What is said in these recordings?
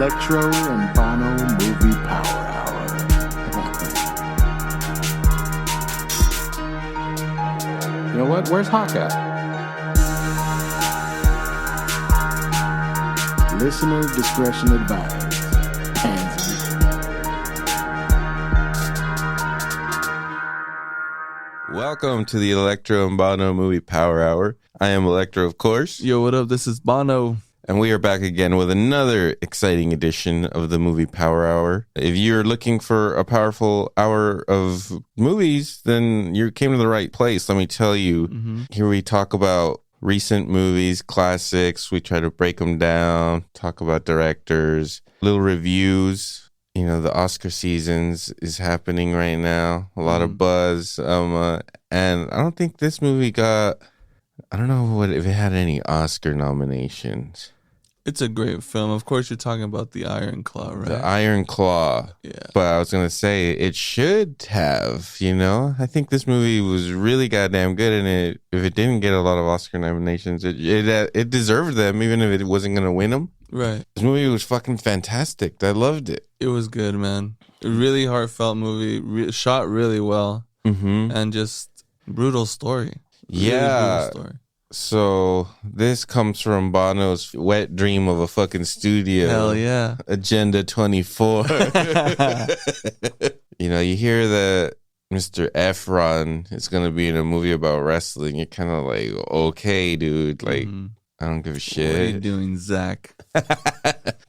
Electro and Bono Movie Power Hour. You know what? Where's Hawk at? Listener discretion advised. Hands in. Welcome to the Electro and Bono Movie Power Hour. I am Electro, of course. Yo, what up? This is Bono. And we are back again with another exciting edition of the Movie Power Hour. If you're looking for a powerful hour of movies, then you came to the right place. Let me tell you, Here we talk about recent movies, classics. We try to break them down, talk about directors, little reviews. You know, the Oscar seasons is happening right now. A lot of buzz. And I don't think this movie got... I don't know if it had any Oscar nominations. It's a great film. Of course, you're talking about The Iron Claw, right? The Iron Claw. Yeah. But I was going to say, it should have, you know? I think this movie was really goddamn good, and if it didn't get a lot of Oscar nominations, it deserved them, even if it wasn't going to win them. Right. This movie was fucking fantastic. I loved it. It was good, man. A really heartfelt movie, shot really well, and just brutal story. Yeah. Really brutal story. So this comes from Bono's wet dream of a fucking studio. Hell yeah. Agenda 24. You know, you hear that Mr. Effron is going to be in a movie about wrestling. You're kind of like, okay, dude. Like, I don't give a shit. What are you doing, Zach?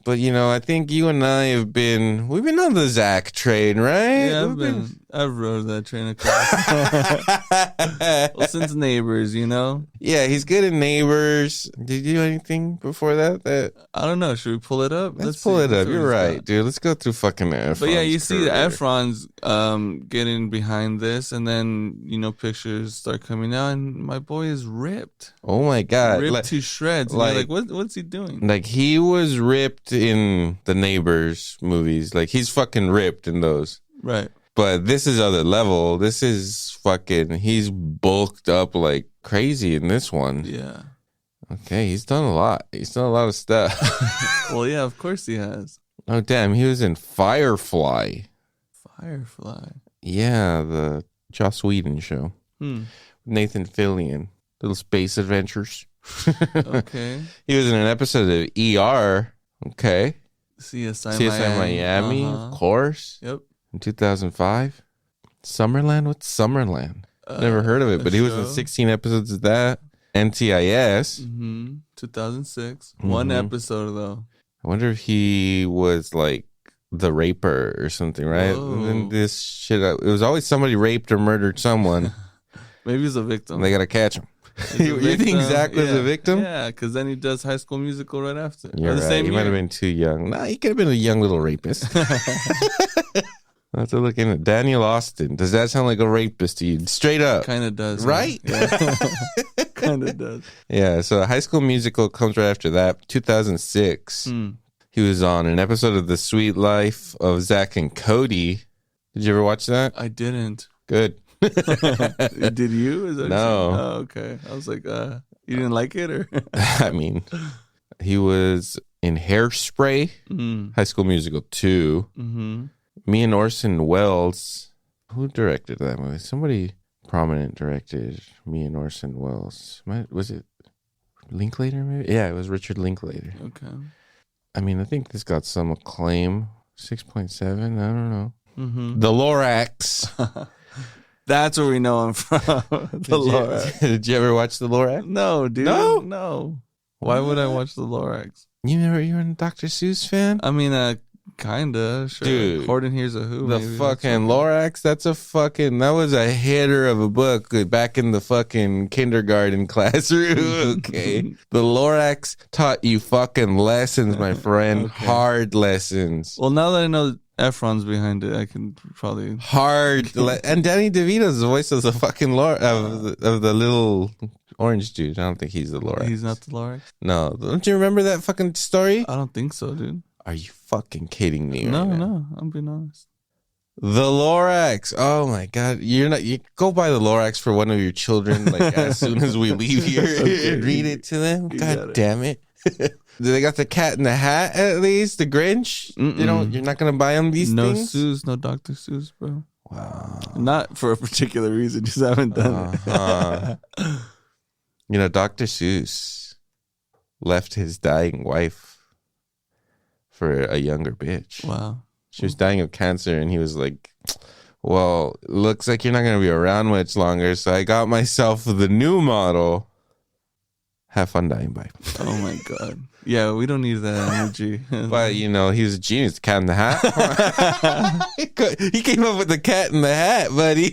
But, you know, I think you and I we've been on the Zac train, right? Yeah, I've rode that train across. Well, since Neighbors, you know? Yeah, he's good in Neighbors. Did you do anything before that? I don't know. Should we pull it up? Let's pull it up. You're right, dude. Let's go through fucking Efron's But yeah, you see career. Efron's getting behind this, and then, you know, pictures start coming out, and my boy is ripped. Oh my God. Ripped to shreds. And you're like, what's he doing? Like, he was ripped in the Neighbors movies. Like, he's fucking ripped in those. Right. But this is other level. This is fucking, he's bulked up like crazy in this one. Yeah. Okay, he's done a lot. He's done a lot of stuff. Well, yeah, of course he has. Oh, damn, he was in Firefly. Firefly. Yeah, the Joss Whedon show. Nathan Fillion. Little space adventures. Okay. He was in an episode of ER. Okay. CSI Miami, of course. Yep. In 2005. Summerland? What's Summerland? Never heard of it, but he was in 16 episodes of that. NCIS. 2006. One episode, though. I wonder if he was like the raper or something, right? Whoa. And then this shit, it was always somebody raped or murdered someone. Maybe he's a victim. They got to catch him. You think Zach was a victim? Yeah, because then he does High School Musical right after. You're right. He might have been too young. Nah, he could have been a young little rapist. That's a look in it. Daniel Austin. Does that sound like a rapist to you? Straight up. Kind of does. Right? Yeah. Kind of does. Yeah, so High School Musical comes right after that. 2006. He was on an episode of The Sweet Life of Zack and Cody. Did you ever watch that? I didn't. Good. Did you? Is that No. Oh, okay. I was like, you didn't like it, or? I mean, he was in Hairspray, High School Musical 2. Me and Orson Welles. Who directed that movie? Somebody prominent directed Me and Orson Welles. Was it Linklater, maybe? Yeah, it was Richard Linklater. Okay. I mean, I think this got some acclaim. 6.7, I don't know. The Lorax. That's where we know him from. The Lorax. Did you ever watch The Lorax? No, dude. No. Why would I watch The Lorax? You're a Dr. Seuss fan? I mean, kinda, sure. Dude, Horton Hears a Who. The maybe. fucking Lorax, that was a hitter of a book back in the fucking kindergarten classroom. Okay. The Lorax taught you fucking lessons, my friend. Okay. Hard lessons. Well, now that I know Efron's behind it, I can probably... And Danny DeVito's the voice of the fucking of the little orange dude. I don't think he's the Lorax. He's not the Lorax? No. Don't you remember that fucking story? I don't think so, dude. Are you fucking kidding me? No, right now? no, I'm being honest. The Lorax. Oh my God. You go buy the Lorax for one of your children, like as soon as we leave here and read it to them. God damn it. Do they got the Cat in the Hat at least? The Grinch? You're not gonna buy them these no things? Seuss, no Dr. Seuss, bro. Wow. Not for a particular reason, just haven't done it. Dr. Seuss left his dying wife for a younger bitch. Wow. She was dying of cancer, and he was like, well, looks like you're not going to be around much longer, so I got myself the new model. Have fun dying, bye. Oh, my God. Yeah, we don't need that energy. But, he was a genius. The Cat in the Hat. He came up with the Cat in the Hat, buddy.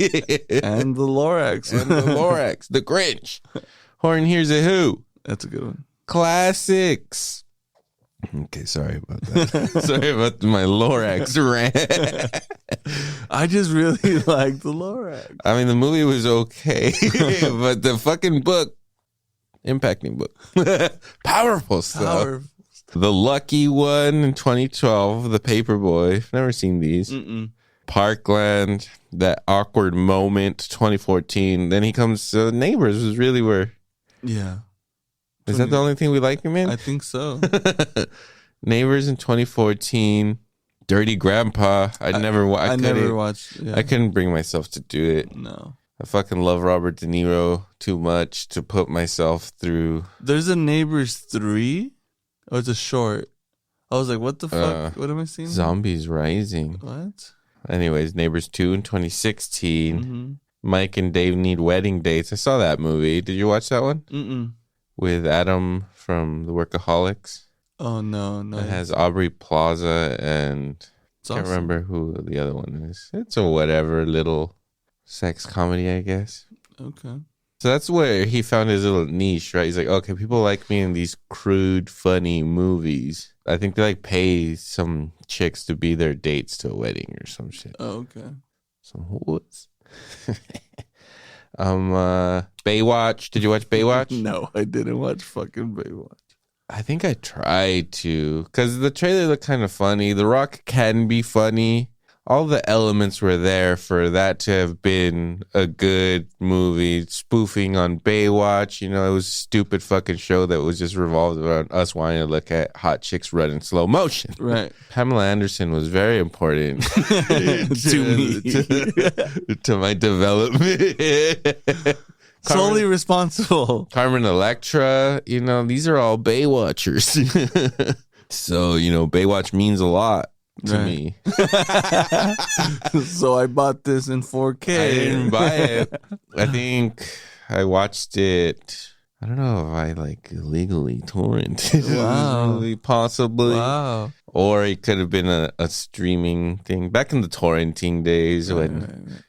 And the Lorax. And the Lorax. The Grinch. Horn Hears a Who. That's a good one. Classics. Okay, sorry about that. Sorry about my Lorax rant. I just really like the Lorax. I mean, the movie was okay, but the fucking book, impacting book. Powerful stuff. The Lucky One in 2012, The Paperboy. Never seen these. Parkland, That Awkward Moment, 2014. Then he comes, Neighbors was really where. Yeah. Is that the only thing we like him in? I think so. Neighbors in 2014. Dirty Grandpa. I never watched. Yeah. I couldn't bring myself to do it. No. I fucking love Robert De Niro too much to put myself through. There's a Neighbors 3? Oh, it's a short. I was like, what the fuck? What am I seeing? Zombies Rising. What? Anyways, Neighbors 2 in 2016. Mike and Dave Need Wedding Dates. I saw that movie. Did you watch that one? With Adam from The Workaholics. Oh, no. It has Aubrey Plaza and I can't remember who the other one is. It's a whatever little sex comedy, I guess. Okay. So that's where he found his little niche, right? He's like, okay, people like me in these crude, funny movies. I think they pay some chicks to be their dates to a wedding or some shit. Oh, okay. Some whoops. Baywatch. Did you watch Baywatch? No, I didn't watch fucking Baywatch. I think I tried to, because the trailer looked kind of funny. The Rock can be funny. All the elements were there for that to have been a good movie. Spoofing on Baywatch, it was a stupid fucking show that was just revolved around us wanting to look at hot chicks run in slow motion. Right. Pamela Anderson was very important to me, to my development. Solely responsible. Carmen Electra, these are all Baywatchers. So, Baywatch means a lot to me. So I bought this in 4K. I didn't buy it. I think I watched it. I don't know if I illegally torrented. Wow. Really, possibly. Wow. Or it could have been a streaming thing. Back in the torrenting days when...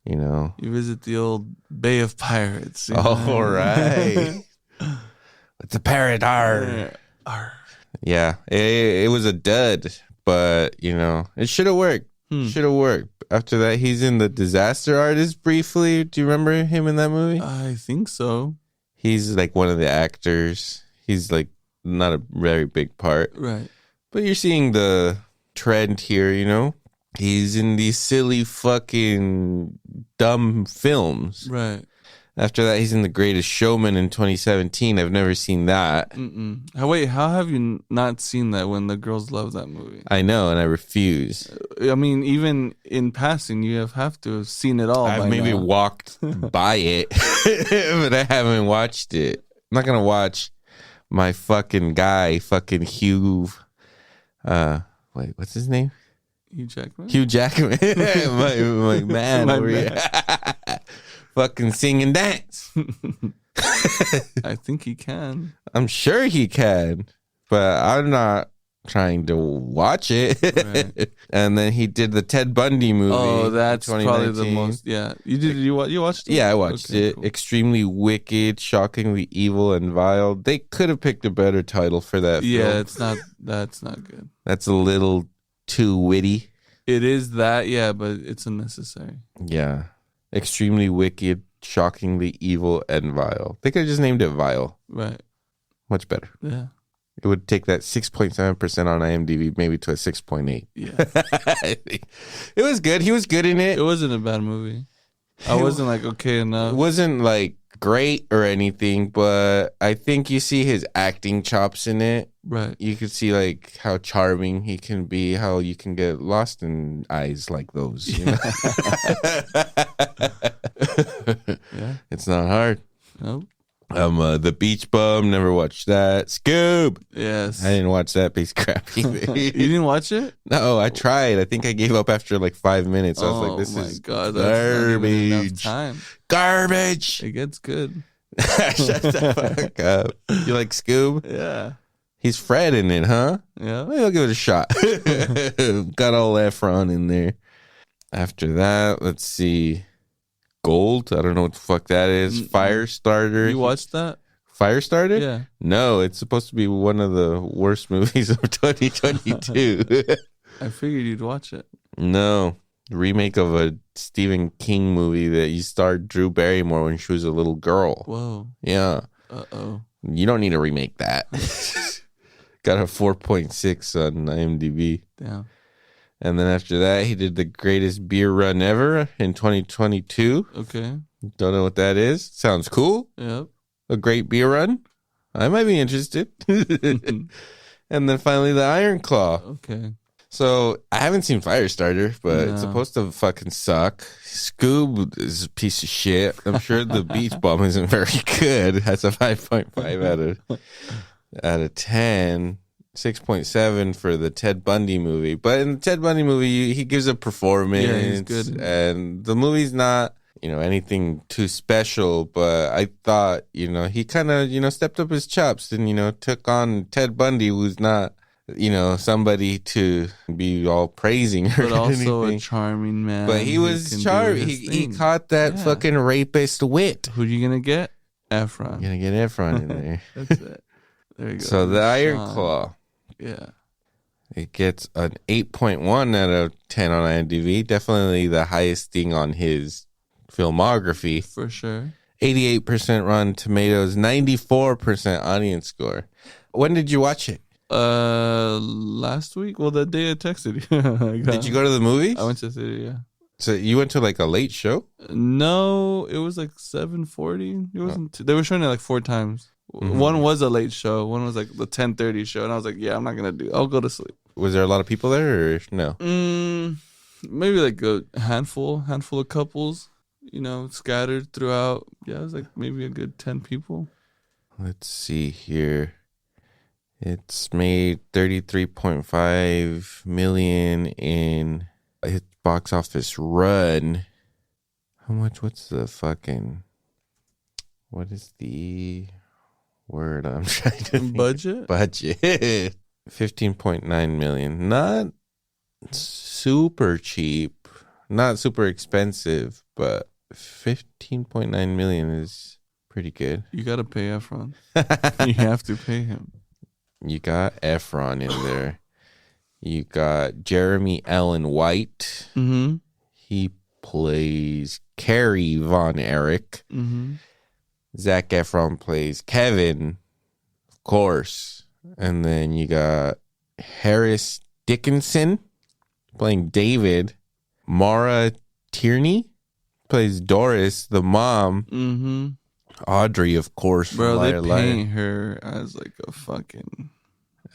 You visit the old Bay of Pirates. Oh, right. It's a parrot. Yeah, it was a dud, but, it should have worked. Should have worked. After that, he's in The Disaster Artist briefly. Do you remember him in that movie? I think so. He's one of the actors. He's not a very big part. Right. But you're seeing the trend here, He's in these silly fucking dumb films. Right. After that, he's in The Greatest Showman in 2017. I've never seen that. Wait, how have you not seen that when the girls love that movie? I know, and I refuse. I mean, even in passing, you have to have seen it all. I've maybe walked by it, but I haven't watched it. I'm not going to watch my fucking guy, fucking Hugh. Wait, what's his name? Hugh Jackman? Hugh Jackman. my man. My man. Fucking sing and dance. I think he can. I'm sure he can, but I'm not trying to watch it. Right. And then he did the Ted Bundy movie. Oh, that's probably the most. Yeah, you watched it? Yeah, I watched it. Cool. Extremely wicked, shockingly evil, and vile. They could have picked a better title for that. Yeah, film. it's not. That's not good. That's a little too witty. It is that, yeah, but it's unnecessary. Yeah. Extremely wicked, shockingly evil, and vile. They could have just named it Vile. Right. Much better. Yeah. It would take that 6.7% on IMDb maybe to a 6.8. Yeah. It was good. He was good in it. It wasn't a bad movie. I wasn't like okay enough. It wasn't like great or anything, but I think you see his acting chops in it. Right. You could see like how charming he can be, how you can get lost in eyes like those. You know? Yeah. It's not hard. Nope. The Beach Bum, never watched that. Scoob. Yes. I didn't watch that piece of crap either. You didn't watch it? No, I tried. I think I gave up after like 5 minutes. I was like, this is God, that's not even enough garbage. time. Garbage. It gets good. Shut the fuck up. You like Scoob? Yeah. He's Fred in it, huh? Yeah. Maybe I'll give it a shot. Got all Efron in there. After that, let's see. Gold. I don't know what the fuck that is. Firestarter. You watched that? Firestarter? Yeah. No, it's supposed to be one of the worst movies of 2022. I figured you'd watch it. No. Remake of a Stephen King movie that you starred Drew Barrymore when she was a little girl. Whoa. Yeah. Uh-oh. You don't need to remake that. Got a 4.6 on IMDb. Damn. And then after that, he did the greatest beer run ever in 2022. Okay. Don't know what that is. Sounds cool. Yep. A great beer run. I might be interested. And then finally, the Iron Claw. Okay. So I haven't seen Firestarter, but it's No. supposed to fucking suck. Scoob is a piece of shit. I'm sure the Beach Bum isn't very good. That's a 5.5 out of 10. 6.7 for the Ted Bundy movie. But in the Ted Bundy movie, he gives a performance. Yeah, he's good. And the movie's not, anything too special. But I thought, he kind of, stepped up his chops and, took on Ted Bundy, who's not, somebody to be all praising or But also anything. a charming man. But he was charming. He caught that fucking rapist wit. Who you going to get? Efron. You're going to get Efron in there. That's it. There you go. So the Iron Sean. Claw. Yeah. It gets an 8.1 out of 10 on IMDb. Definitely the highest thing on his filmography. For sure. 88% Rotten Tomatoes, 94% audience score. When did you watch it? Last week? Well, the day I texted you. Did you go to the movies? I went to the theater, yeah. So you went to like a late show? No, it was like 7:40. It wasn't. They were showing it like 4 times. Mm-hmm. One was a late show. One was like the 10:30 show, and I was like, "Yeah, I'm not gonna do. I'll go to sleep." Was there a lot of people there or no? Maybe like a handful of couples, scattered throughout. Yeah, it was like maybe a good 10 people. Let's see here. It's made 33.5 million in its box office run. How much? What's the fucking? What is the word I'm trying to think? Budget? 15.9 million. Not super cheap, not super expensive, but 15.9 million is pretty good. You gotta pay Efron. You have to pay him. You got Efron in there. You got Jeremy Allen White. Mm-hmm. He plays Carrie Von Erich. Mm-hmm. Zac Effron plays Kevin, of course. And then you got Harris Dickinson playing David. Maura Tierney plays Doris, the mom. Mm-hmm. Audrey, of course. Bro, Liar, they Liar. paint her as like a fucking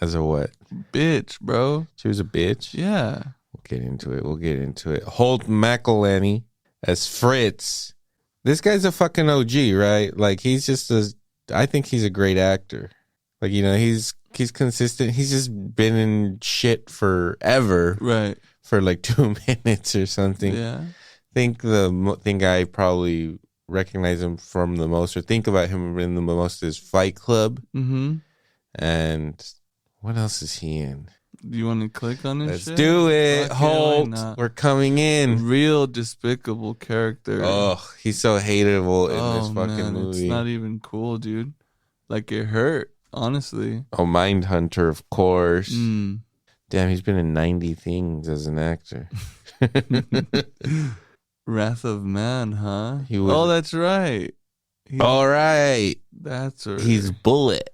As a what? bitch, bro. She was a bitch? Yeah. We'll get into it. Holt McCallany as Fritz. This guy's a fucking OG, right? Like, he's just I think he's a great actor. Like, he's consistent. He's just been in shit forever. Right. For like 2 minutes or something. Yeah. I think the thing I probably recognize him from the most, or think about him in the most, is Fight Club. Mm-hmm. And what else is he in? Do you want to click on this Let's shit? do it. Fuck yeah, why Holt, not? we're coming in. Real despicable character. Oh, he's so hateable in this fucking man, movie. It's not even cool, dude. Like, it hurt, honestly. Oh, Mindhunter, of course. Mm. Damn, he's been in 90 things as an actor. Wrath of Man, huh? He was- Oh, that's right. All right. That's right. He's Bullet.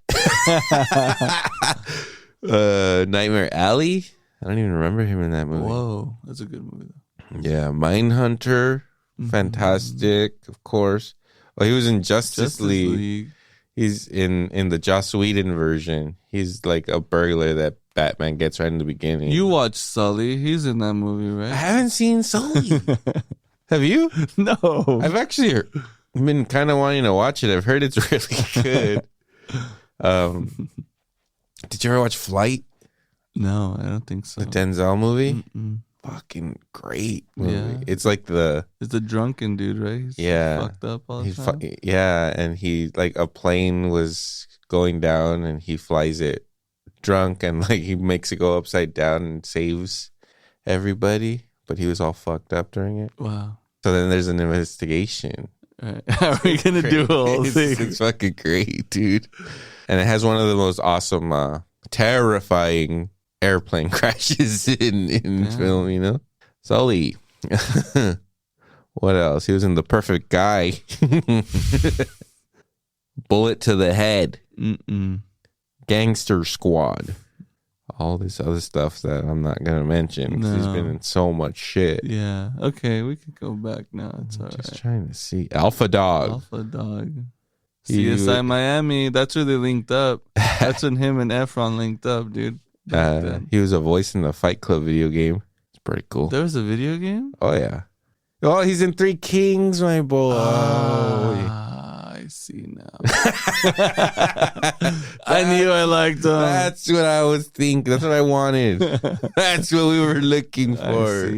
Nightmare Alley? I don't even remember him in that movie. Whoa, that's a good movie, though. Yeah, Mindhunter. Fantastic, of course. Well, he was in Justice League. He's in the Joss Whedon version. He's like a burglar that Batman gets right in the beginning. You watched Sully. He's in that movie, right? I haven't seen Sully. Have you? No. I've actually been kind of wanting to watch it. I've heard it's really good. Did you ever watch Flight? No, I don't think so. The Denzel movie? Mm-mm. Fucking great movie. Yeah. It's like It's the drunken dude, right? He's fucked up all the time. And he, like, a plane was going down and he flies it drunk and, like, he makes it go upside down and saves everybody, but he was all fucked up during it. Wow. So then there's an investigation. Right. How are we going to do a whole thing? It's fucking great, dude. And it has one of the most awesome, terrifying airplane crashes in film, you know? Sully. What else? He was in The Perfect Guy. Bullet to the Head. Gangster Squad. All this other stuff that I'm not going to mention because he's been in so much shit. Yeah. Okay, we can go back now. It's all right. Just trying to see. Alpha Dog. CSI Miami. That's where they linked up. That's when him and Efron linked up, dude. He was a voice in the Fight Club video game. It's pretty cool. There was a video game? Oh, yeah. Oh, he's in Three Kings, my boy. I see now. I knew I liked him. That's what I was thinking. That's what I wanted. That's what we were looking for.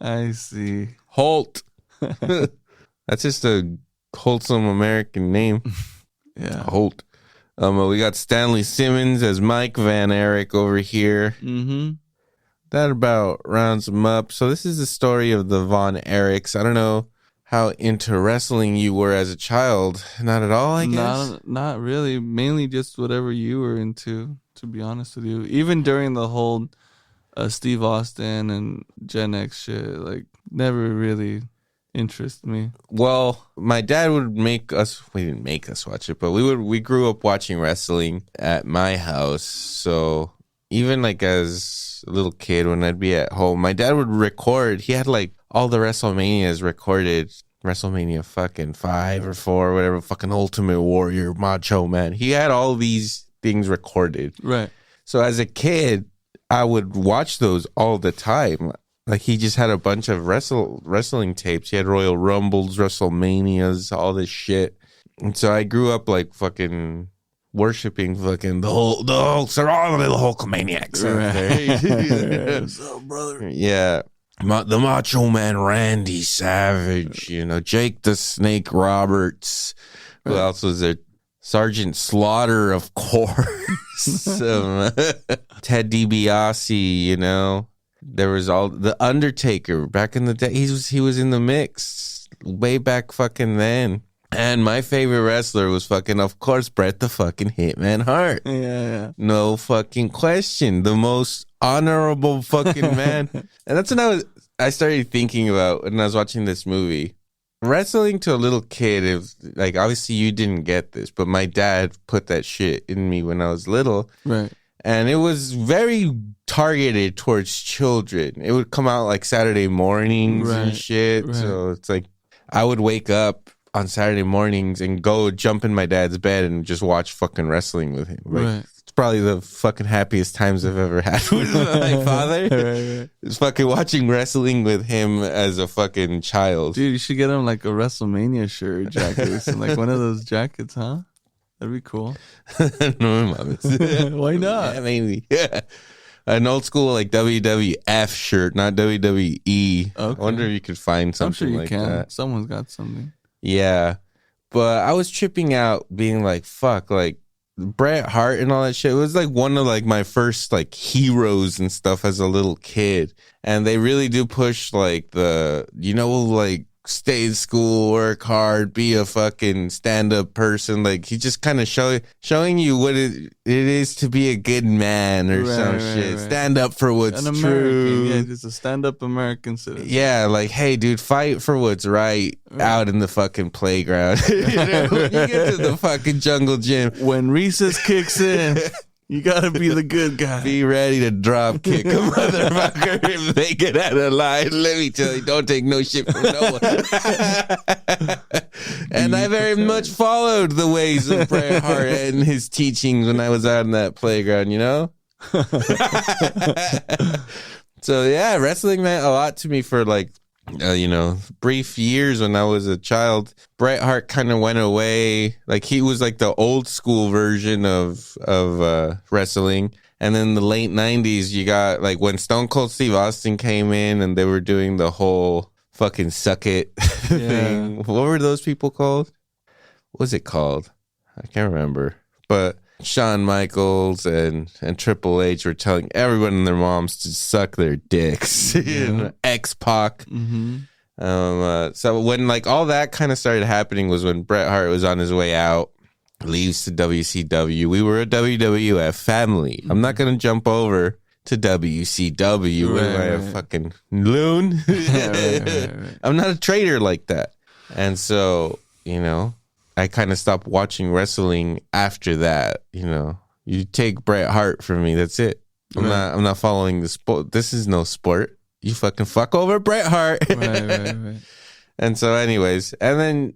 I see. Holt. That's just a wholesome American name. Yeah. Holt. We got Stanley Simmons as Mike Van Erich over here. Mm-hmm. That about rounds him up. So this is the story of the Von Erichs. I don't know how into wrestling you were as a child. Not at all, I guess. Not really. Mainly just whatever you were into, to be honest with you. Even during the whole Steve Austin and Gen X shit, like, never really interested me. Well, my dad would make us, we didn't make us watch it, but we grew up watching wrestling at my house. So even like as a little kid, when I'd be at home, my dad would record. He had like all the WrestleManias recorded. WrestleMania fucking 5 or 4 or whatever, fucking Ultimate Warrior, Macho Man. He had all these things recorded. Right. So as a kid, I would watch those all the time. Like, he just had a bunch of wrestling tapes. He had Royal Rumbles, WrestleManias, all this shit. And so I grew up like fucking worshiping fucking the Hulks are all the little Hulkamaniacs out there. What's up, brother? Yeah. The Macho Man Randy Savage, you know, Jake the Snake Roberts. Who else was there? Sergeant Slaughter, of course. Ted DiBiase, you know. There was all the Undertaker back in the day. He was in the mix way back fucking then. And my favorite wrestler was fucking, of course, Bret the fucking Hitman Hart. Yeah. No fucking question. The most honorable fucking man. And that's when I started thinking about when I was watching this movie. Wrestling to a little kid, like, obviously you didn't get this, but my dad put that shit in me when I was little. Right. And it was very targeted towards children. It would come out like Saturday mornings and shit. Right. So it's like I would wake up on Saturday mornings and go jump in my dad's bed and just watch fucking wrestling with him. Like, right. It's probably the fucking happiest times I've ever had with my father. Right. It's fucking watching wrestling with him as a fucking child. Dude, you should get him like a WrestleMania shirt jacket. Like one of those jackets, huh? That'd be cool. No, why not? Yeah, maybe. Yeah. An old school like WWF shirt, not WWE. Okay. I wonder if you could find something I'm sure you like can. that. Someone's got something. Yeah. But I was tripping out being like, fuck, like Bret Hart and all that shit. It was like one of like my first like heroes and stuff as a little kid. And they really do push like like stay in school, work hard, be a fucking stand-up person. Like, he just kind of showing you what it is to be a good man or some shit. Right. Stand up for what's true. Yeah, just a stand-up American citizen. Yeah, like, hey, dude, fight for what's right out in the fucking playground. You know, when you get to the fucking jungle gym. When recess kicks in, You gotta be the good guy. Be ready to drop kick a motherfucker if they get out of line. Let me tell you, don't take no shit from no one. And I very much followed the ways of Bret Hart and his teachings when I was out in that playground, you know? So yeah, wrestling meant a lot to me for like, brief years when I was a child. Bret Hart kind of went away. Like he was like the old school version of wrestling. And then the late 90s, you got like when Stone Cold Steve Austin came in and they were doing the whole fucking suck it thing. What were those people called? What was it called? I can't remember. But Shawn Michaels and Triple H were telling everyone and their moms to suck their dicks. X-Pac. So when like all that kind of started happening was when Bret Hart was on his way out, leaves to WCW. We were a WWF family. I'm not going to jump over to WCW. What am I, a fucking loon? Right. I'm not a traitor like that. And so, I kind of stopped watching wrestling after that. You take Bret Hart from me. That's it. I'm not following the sport. This is no sport. You fuck over Bret Hart. Right. And so anyways, and then,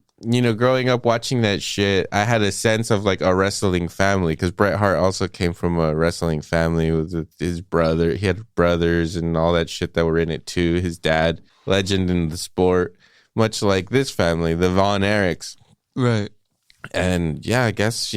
growing up watching that shit, I had a sense of like a wrestling family because Bret Hart also came from a wrestling family with his brother. He had brothers and all that shit that were in it too. His dad, legend in the sport, much like this family, the Von Erichs. Right. And yeah, I guess,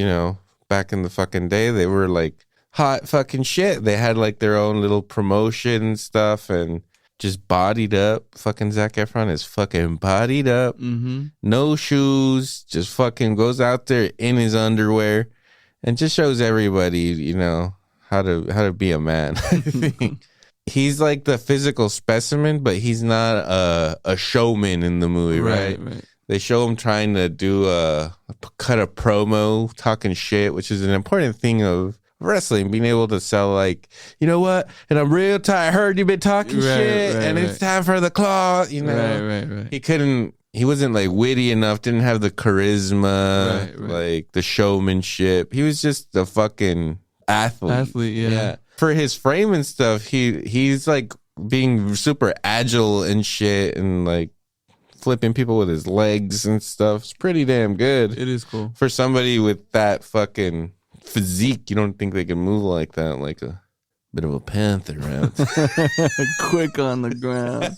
back in the fucking day, they were like hot fucking shit. They had like their own little promotion and stuff and just bodied up. Fucking Zac Effron is fucking bodied up. No shoes, just fucking goes out there in his underwear and just shows everybody, how to be a man. He's like the physical specimen, but he's not a showman in the movie, right? They show him trying to cut a promo, talking shit, which is an important thing of wrestling, being able to sell like, you know what? And I'm real tired. I heard you've been talking shit, and it's time for the claw. Right. He wasn't like witty enough. Didn't have the charisma, like the showmanship. He was just a fucking athlete. Yeah. For his frame and stuff, he's like being super agile and shit, and like flipping people with his legs and stuff. It's pretty damn good. It is cool. For somebody with that fucking physique, you don't think they can move like that, like a bit of a panther around. Quick on the ground.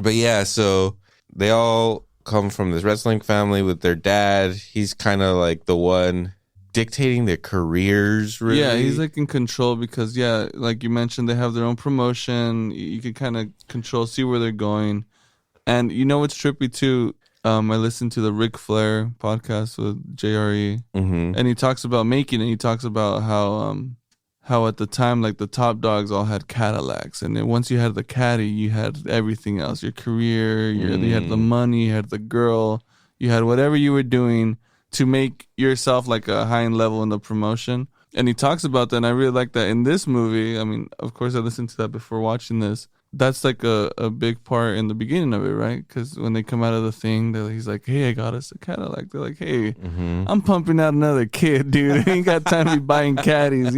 But yeah, so they all come from this wrestling family with their dad. He's kind of like the one dictating their careers, really. Yeah, he's like in control because, like you mentioned, they have their own promotion. You can kind of control, see where they're going. And what's trippy too? I listened to the Ric Flair podcast with JRE, and he talks about making it. He talks about how at the time, like the top dogs all had Cadillacs, and then once you had the caddy, you had everything else: your career, you had the money, you had the girl, you had whatever you were doing to make yourself like a high end level in the promotion. And he talks about that, and I really like that in this movie. I mean, of course, I listened to that before watching this. That's like a big part in the beginning of it, right? Because when they come out of the thing, he's like, hey, I got us a Cadillac. They're like, hey, I'm pumping out another kid, dude. I ain't got time to be buying caddies,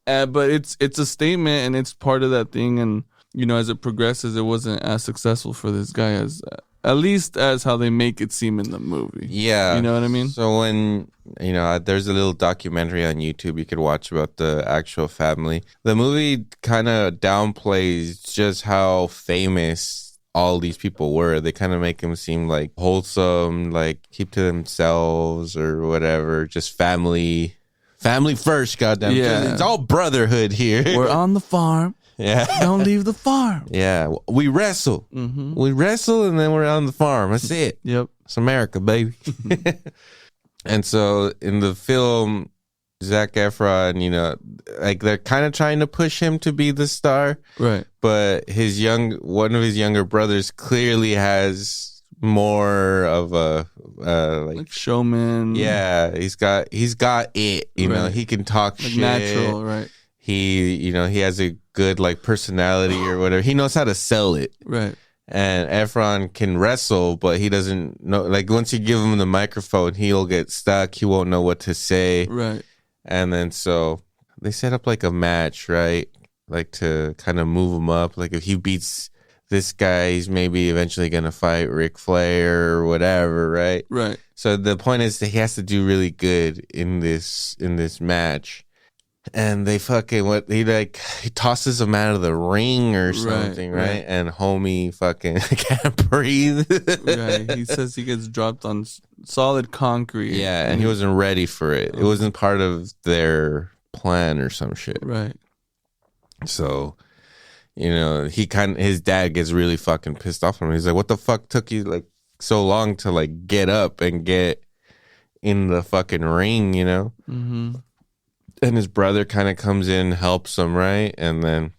But it's a statement, and it's part of that thing. And, as it progresses, it wasn't as successful for this guy as at least as how they make it seem in the movie. Yeah. You know what I mean? So when, there's a little documentary on YouTube you could watch about the actual family. The movie kind of downplays just how famous all these people were. They kind of make them seem like wholesome, like keep to themselves or whatever. Just family first, goddamn. Yeah. It's all brotherhood here. We're on the farm. Yeah. Don't leave the farm. Yeah. We wrestle. We wrestle and then we're on the farm. That's it. Yep. It's America, baby. And so in the film, Zac Efron, like they're kind of trying to push him to be the star. Right. But one of his younger brothers clearly has more of a like showman. Yeah, he's got it. Right. He can talk like shit. Natural, right? He he has a good like personality or whatever. He knows how to sell it. Right. And Efron can wrestle, but he doesn't know. Like once you give him the microphone, he'll get stuck. He won't know what to say. Right. And then so they set up like a match, right? Like to kind of move him up. Like if he beats this guy, he's maybe eventually going to fight Ric Flair or whatever, right? Right. So the point is that he has to do really good in this match. And they he tosses him out of the ring or something, right? And homie fucking can't breathe. Right. He says he gets dropped on solid concrete. Yeah, and he wasn't ready for it. It wasn't part of their plan or some shit. Right. So, his dad gets really fucking pissed off at him. He's like, "What the fuck took you like so long to like get up and get in the fucking ring?" Mm-hmm. And his brother kind of comes in, helps him, right? And then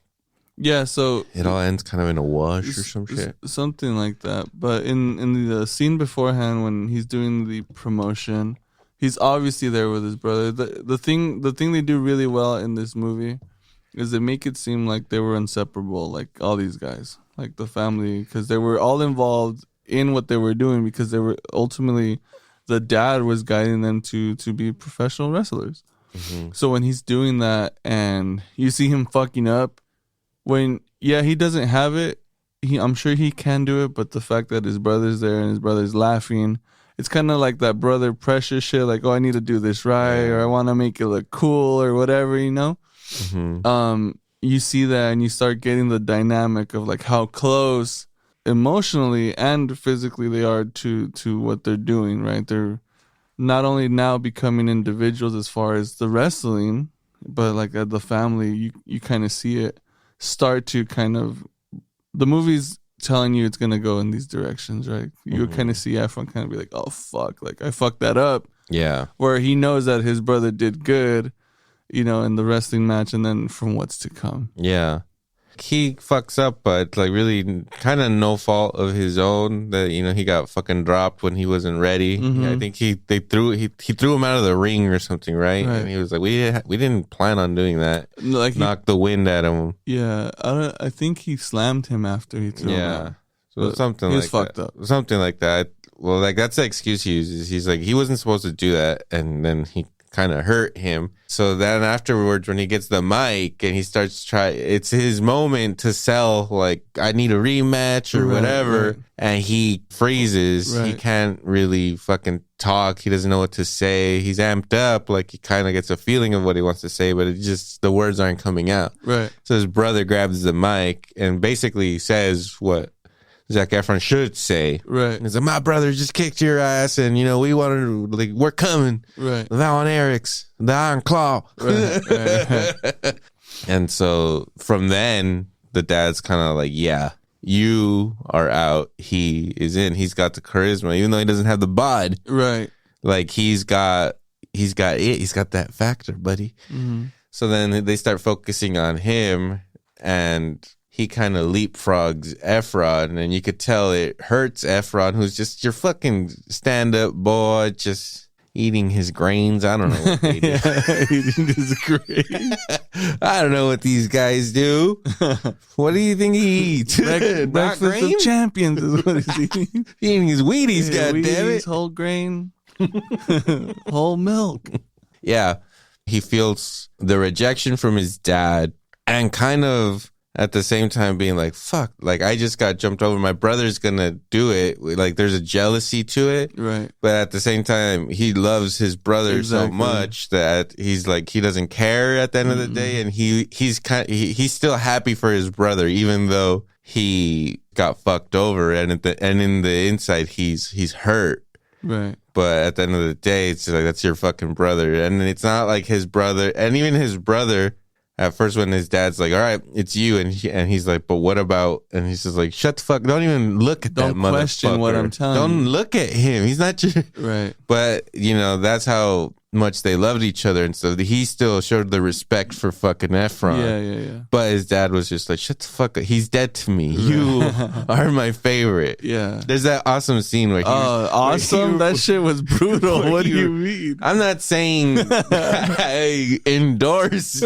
so it all ends kind of in a wash or some shit. Something like that. But in the scene beforehand when he's doing the promotion, he's obviously there with his brother. The thing they do really well in this movie is they make it seem like they were inseparable, like all these guys, like the family, because they were all involved in what they were doing because they were ultimately, the dad was guiding them to be professional wrestlers. Mm-hmm. So when he's doing that and you see him fucking up, he doesn't have it. I'm sure he can do it, but the fact that his brother's there and his brother's laughing, it's kind of like that brother pressure shit. Like, oh, I need to do this right, or I want to make it look cool, or whatever, Mm-hmm. You see that and you start getting the dynamic of like how close emotionally and physically they are to what they're doing. Right, they're not only now becoming individuals as far as the wrestling, but like the family, you kind of see it start to kind of, the movie's telling you it's going to go in these directions, right? You kind of see Efron kind of be like, oh, fuck, like I fucked that up. Yeah. Where he knows that his brother did good, in the wrestling match and then from what's to come. Yeah. He fucks up, but like really kind of no fault of his own that, he got fucking dropped when he wasn't ready. Mm-hmm. I think he threw him out of the ring or something, right? And he was like, we didn't plan on doing that. Like knocked the wind out of him. Yeah. I think he slammed him after he threw him out. So something like that. He was fucked up. Something like that. Well, like that's the excuse he uses. He's like, he wasn't supposed to do that. And then he kind of hurt him. So then afterwards, when he gets the mic and he starts it's his moment to sell, like, I need a rematch or whatever. Right. And he freezes. Right. He can't really fucking talk. He doesn't know what to say. He's amped up. Like, he kind of gets a feeling of what he wants to say, but the words aren't coming out. Right. So his brother grabs the mic and basically says what Zac Effron should say. Right. He's like, my brother just kicked your ass and, we wanted to, like, we're coming. Right. The Von Erichs, the Iron Claw. Right. And so from then, the dad's kind of like, yeah, you are out. He is in. He's got the charisma, even though he doesn't have the bod. Right. Like, he's got it. He's got that factor, buddy. Mm-hmm. So then they start focusing on him and he kind of leapfrogs Efron, and you could tell it hurts Efron, who's just your fucking stand-up boy, just eating his grains. I don't know what they do. Eating his grains. I don't know what these guys do. What do you think he eats? Breakfast of champions is what he's eating. Eating his Wheaties, goddammit. Whole grain, whole milk. Yeah. He feels the rejection from his dad and kind of at the same time being like, fuck, like I just got jumped over. My brother's gonna do it. Like there's a jealousy to it. Right. But at the same time, he loves his brother so much that he's like, he doesn't care at the end of the day. And he's still happy for his brother, even though he got fucked over. And in the inside, he's hurt. Right. But at the end of the day, it's like, that's your fucking brother. And it's not like his brother, and even his brother, at first, when his dad's like, all right, it's you. And he's like, but what about, and he's just like, shut the fuck, don't even look at that motherfucker. Don't question what I'm telling you. Don't look at him. He's not your. Right. But, that's how much they loved each other. And so he still showed the respect for fucking Efron. Yeah. But his dad was just like, shut the fuck up. He's dead to me. You are my favorite. Yeah. There's that awesome scene where awesome? That shit was brutal. What do you mean? I'm not saying I endorse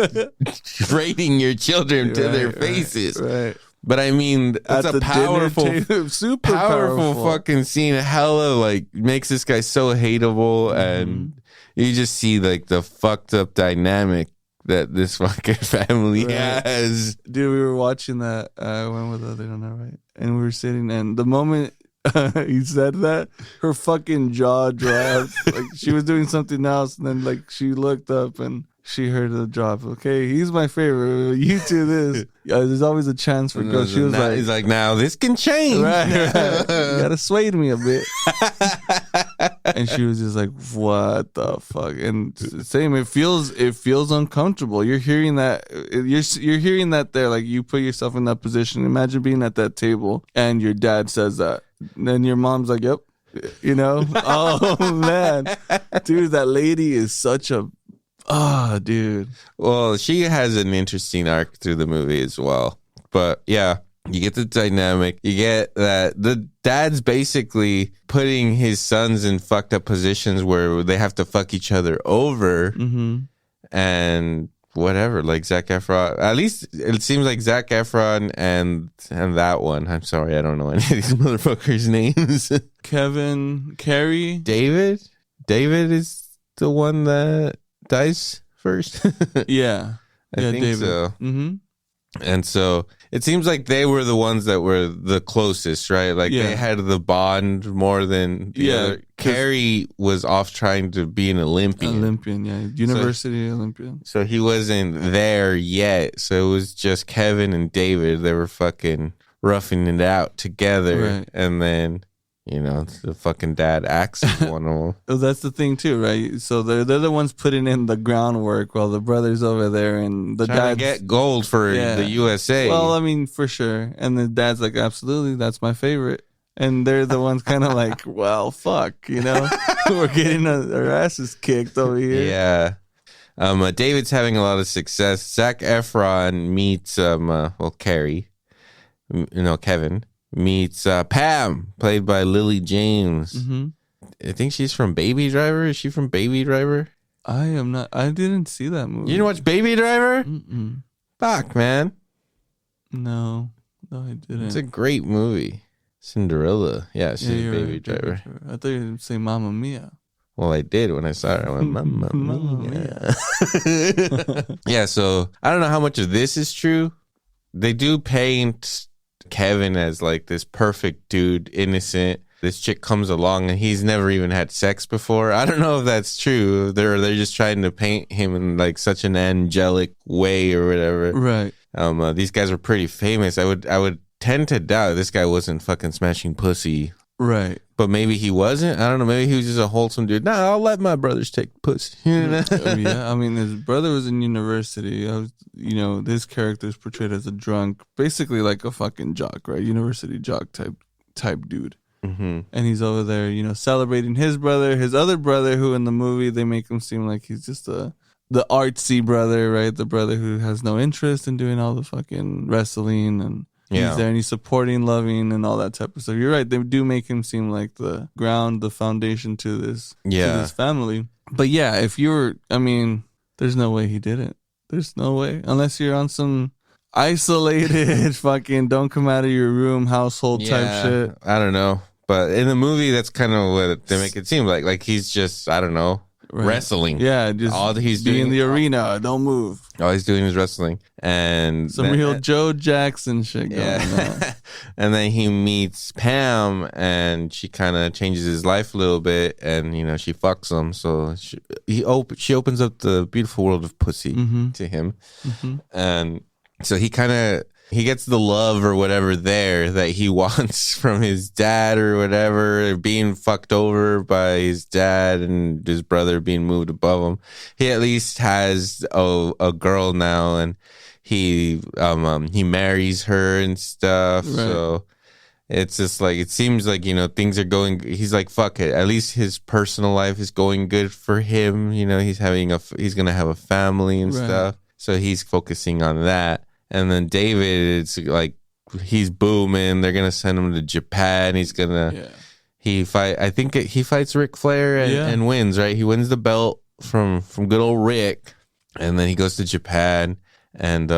rating your children to their faces. Right. But I mean, it's a powerful, super powerful fucking scene. Hella like makes this guy so hateable, and you just see like the fucked up dynamic that this fucking family has. Dude, we were watching that. I went with they don't know, right? And we were sitting, and the moment he said that, her fucking jaw dropped. Like she was doing something else, and then like she looked up and she heard the drop. Okay, he's my favorite. You do this. There's always a chance for girls. She was like, he's like, now this can change. Right. You gotta sway me a bit. And she was just like, what the fuck? And same, it feels uncomfortable. You're hearing that. You're hearing that there. Like you put yourself in that position. Imagine being at that table and your dad says that. And then your mom's like, yep. You know? Oh man. Dude, that lady is such a dude. Well, she has an interesting arc through the movie as well. But yeah, you get the dynamic. You get that the dad's basically putting his sons in fucked up positions where they have to fuck each other over. And whatever, like Zac Efron. At least it seems like Zac Efron and that one. I'm sorry, I don't know any of these motherfuckers' names. Kevin, Carrie, David is the one that dies first. Yeah, I think David. so. And so it seems like they were the ones that were the closest, right? Like they had the bond more than the other. Carrie was off trying to be an Olympian. University Olympian. So he wasn't there yet. So it was just Kevin and David. They were fucking roughing it out together. Right. And then, you know, the fucking dad axes one of them. Oh, that's the thing too, right? So they're the ones putting in the groundwork while the brother's over there and the Trying dad to get gold for the USA. Well, I mean, for sure. And the dad's like, absolutely, that's my favorite. And they're the ones kind of like, well, fuck, you know, we're getting our asses kicked over here. Yeah. David's having a lot of success. Zac Efron meets Carrie, Kevin meets Pam, played by Lily James. I think she's from Baby Driver. Is she from Baby Driver? I am not. I didn't see that movie. You didn't watch Baby Driver? Fuck, man. No, I didn't. It's a great movie. Cinderella. Yeah, she's Baby Driver. I thought you were saying Mamma Mia. Well, I did when I saw her. I went, Mamma Mia. Yeah, so I don't know how much of this is true. They do paint Kevin as like this perfect dude, innocent. This chick comes along and he's never even had sex before. I don't know if that's true. They're just trying to paint him in like such an angelic way or whatever. Right. These guys are pretty famous. I would tend to doubt this guy wasn't fucking smashing pussy. Right. But maybe he wasn't. I don't know. Maybe he was just a wholesome dude. Nah, I'll let my brothers take pussy. Yeah, I mean, his brother was in university. This character is portrayed as a drunk, basically like a fucking jock, right? University jock type dude. And he's over there, celebrating his brother, his other brother, who in the movie they make him seem like he's just the artsy brother, right? The brother who has no interest in doing all the fucking wrestling and. He's there and he's supporting, loving, and all that type of stuff. You're right. They do make him seem like the ground, the foundation to this family. But yeah, there's no way he did it. There's no way. Unless you're on some isolated fucking don't come out of your room household type shit. I don't know. But in the movie, that's kind of what they make it seem like. Like he's just, I don't know. Right. Wrestling. Yeah, just all he's doing in the arena. Don't move. All he's doing is wrestling. And some real Joe Jackson shit going on. And then he meets Pam and she kind of changes his life a little bit and, she fucks him. So she opens up the beautiful world of pussy to him. And so he gets the love or whatever there that he wants from his dad or whatever, being fucked over by his dad and his brother being moved above him. He at least has a girl now and he marries her and stuff. Right. So it's just like, it seems like, things are going, he's like, fuck it. At least his personal life is going good for him. He's going to have a family and stuff. So he's focusing on that. And then David, it's like he's booming. They're gonna send him to Japan. He's gonna he fights Ric Flair and wins. Right, he wins the belt from good old Rick, and then he goes to Japan. And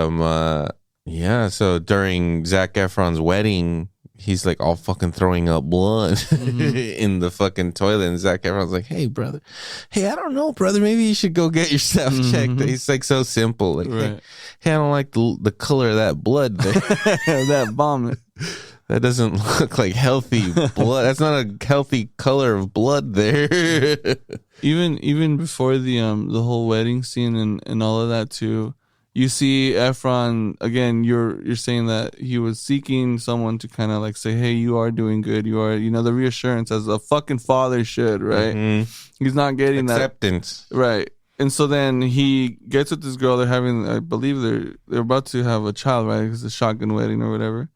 Yeah, so during Zac Efron's wedding, he's like all fucking throwing up blood in the fucking toilet. And Zac Efron's like, hey, brother. Hey, I don't know, brother. Maybe you should go get yourself checked. He's like so simple. Like, Right. hey, I don't like the color of that blood there. That vomit. That doesn't look like healthy blood. That's not a healthy color of blood there. Even before the whole wedding scene and all of that too, you see Efron again. You're saying that he was seeking someone to kind of like say, hey, you are doing good. You are, the reassurance as a fucking father should, right? He's not getting Acceptance. that, right? And so then he gets with this girl. They're having, I believe they're about to have a child, right? It's a shotgun wedding or whatever.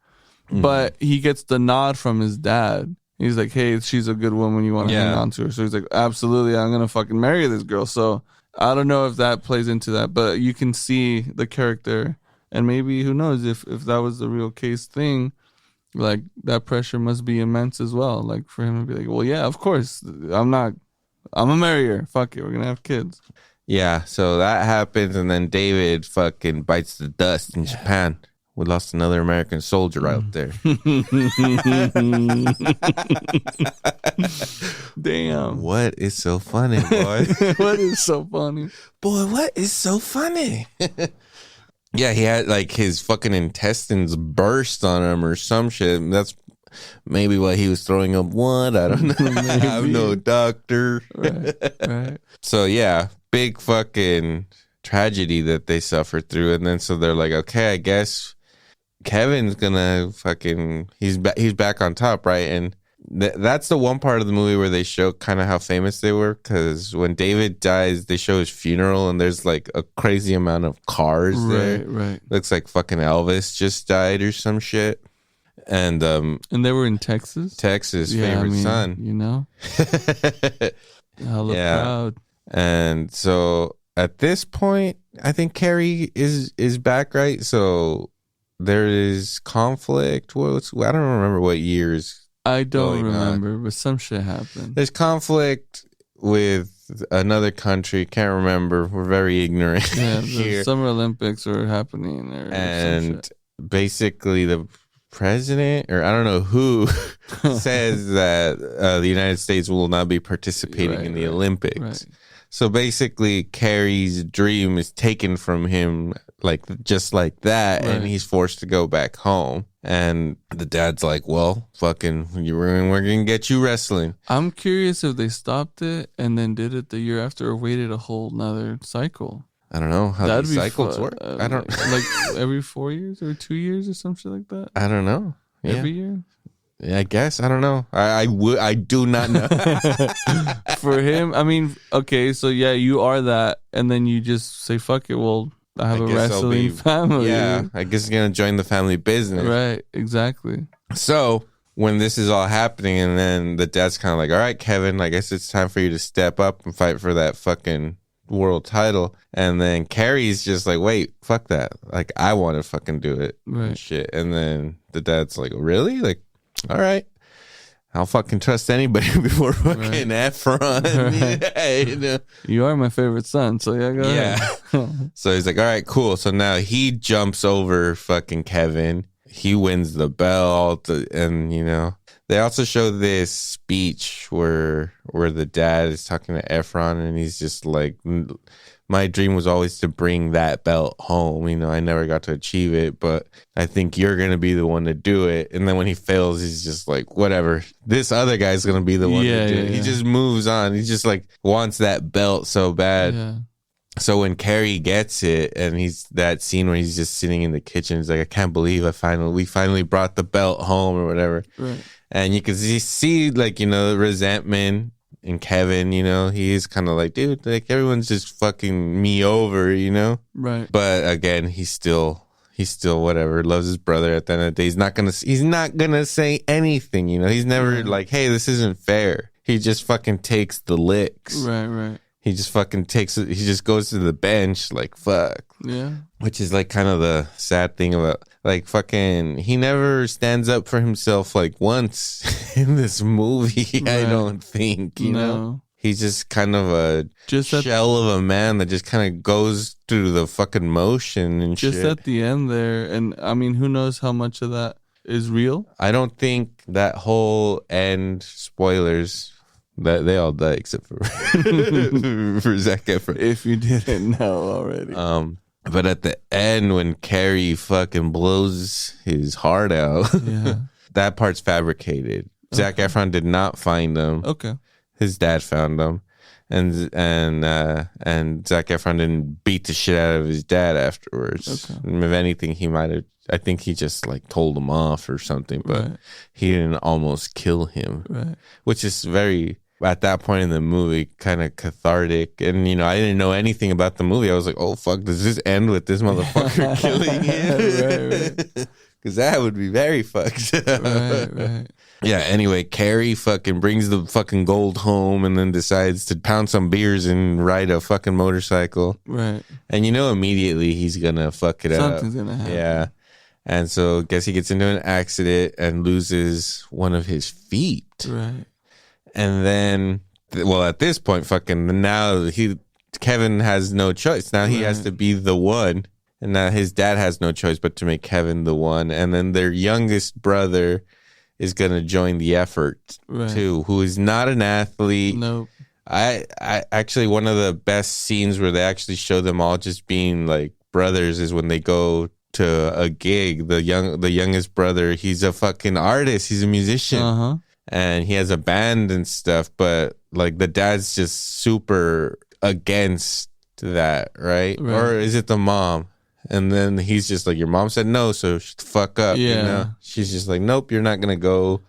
But he gets the nod from his dad. He's like, hey, she's a good woman. You want to hang on to her. So he's like, absolutely, I'm going to fucking marry this girl. So I don't know if that plays into that, but you can see the character. And maybe, who knows, if that was the real case thing, like that pressure must be immense as well. Like for him to be like, well, yeah, of course. I'm a marry her. Fuck it. We're going to have kids. Yeah, so that happens. And then David fucking bites the dust in Japan. We lost another American soldier out there. Damn. What is so funny, boy? What is so funny? Boy, what is so funny? Yeah, he had like his fucking intestines burst on him or some shit. That's maybe why he was throwing up blood. I don't know. I'm no doctor. Right. So yeah, big fucking tragedy that they suffered through. And then so they're like, okay, I guess Kevin's gonna fucking he's back on top, right? And that's the one part of the movie where they show kind of how famous they were, because when David dies, they show his funeral and there's like a crazy amount of cars there. Right. Looks like fucking Elvis just died or some shit. And they were in Texas. Favorite son. Hella proud. And so at this point, I think Carrie is back, right? So there is conflict. I don't remember what years. I don't remember, but some shit happened. There's conflict with another country. Can't remember. We're very ignorant. Yeah, here. The Summer Olympics are happening there. And basically the president, or I don't know who, says that the United States will not be participating in the Olympics. Right. So basically, Carrie's dream is taken from him, like just like that, and he's forced to go back home. And the dad's like, "Well, fucking, we're gonna get you wrestling." I'm curious if they stopped it and then did it the year after, or waited a whole nother cycle. I don't know how these cycles work. I don't like every 4 years or 2 years or some shit like that. I don't know. Every year. Yeah, I guess. I don't know. I do not know. For him, I mean, okay, so yeah, you are that, and then you just say, fuck it, well, I have a wrestling family. Yeah, I guess he's going to join the family business. Right, exactly. So when this is all happening, and then the dad's kind of like, all right, Kevin, I guess it's time for you to step up and fight for that fucking world title. And then Carrie's just like, wait, fuck that. Like, I want to fucking do it. Right. And shit. And then the dad's like, really? Like, all right, I'll fucking trust anybody before fucking Efron. Right. Yeah, you are my favorite son, so yeah, go ahead. So he's like, all right, cool. So now he jumps over fucking Kevin. He wins the belt, and they also show this speech where the dad is talking to Efron, and he's just like, my dream was always to bring that belt home. I never got to achieve it, but I think you're going to be the one to do it. And then when he fails, he's just like, whatever. This other guy's going to be the one to do it. He just moves on. He just like wants that belt so bad. Yeah. So when Carrie gets it, and he's that scene where he's just sitting in the kitchen, he's like, I can't believe we finally brought the belt home or whatever. Right. And you can see like, the resentment. And Kevin, he is kind of like, dude, like everyone's just fucking me over, Right. But again, he's still whatever, loves his brother. At the end of the day, he's not gonna say anything, He's never like, hey, this isn't fair. He just fucking takes the licks. Right. He just fucking takes it. He just goes to the bench like, fuck. Yeah. Which is like kind of the sad thing about like fucking, he never stands up for himself like once in this movie. Right. I don't think, you know? He's just kind of a shell of a man that just kind of goes through the fucking motion and just shit. At the end there, and I mean, who knows how much of that is real? I don't think that whole end, spoilers, that they all die except for for Zac Effron. If you didn't know already. But at the end when Carrie fucking blows his heart out, that part's fabricated. Okay. Zac Efron did not find him. Okay. His dad found him, and Zac Efron didn't beat the shit out of his dad afterwards. Okay. If anything, he might have. I think he just like told him off or something, but he didn't almost kill him, which is very. At that point in the movie, kind of cathartic. And, I didn't know anything about the movie. I was like, oh, fuck, does this end with this motherfucker killing him? Because that would be very fucked. Right. Yeah, anyway, Carrie fucking brings the fucking gold home and then decides to pound some beers and ride a fucking motorcycle. Right. And immediately he's going to fuck it up. Something's going to happen. Yeah. And so I guess he gets into an accident and loses one of his feet. Right. And then, at this point, fucking now Kevin has no choice. Now he has to be the one. And now his dad has no choice but to make Kevin the one. And then their youngest brother is going to join the effort too, who is not an athlete. Nope. I actually, one of the best scenes where they actually show them all just being like brothers is when they go to a gig. The youngest brother, he's a fucking artist. He's a musician. Uh-huh. And he has a band and stuff, but like the dad's just super against that, right? Or is it the mom? And then he's just like, your mom said no, so shut the fuck up. Yeah. She's just like, nope, you're not gonna go.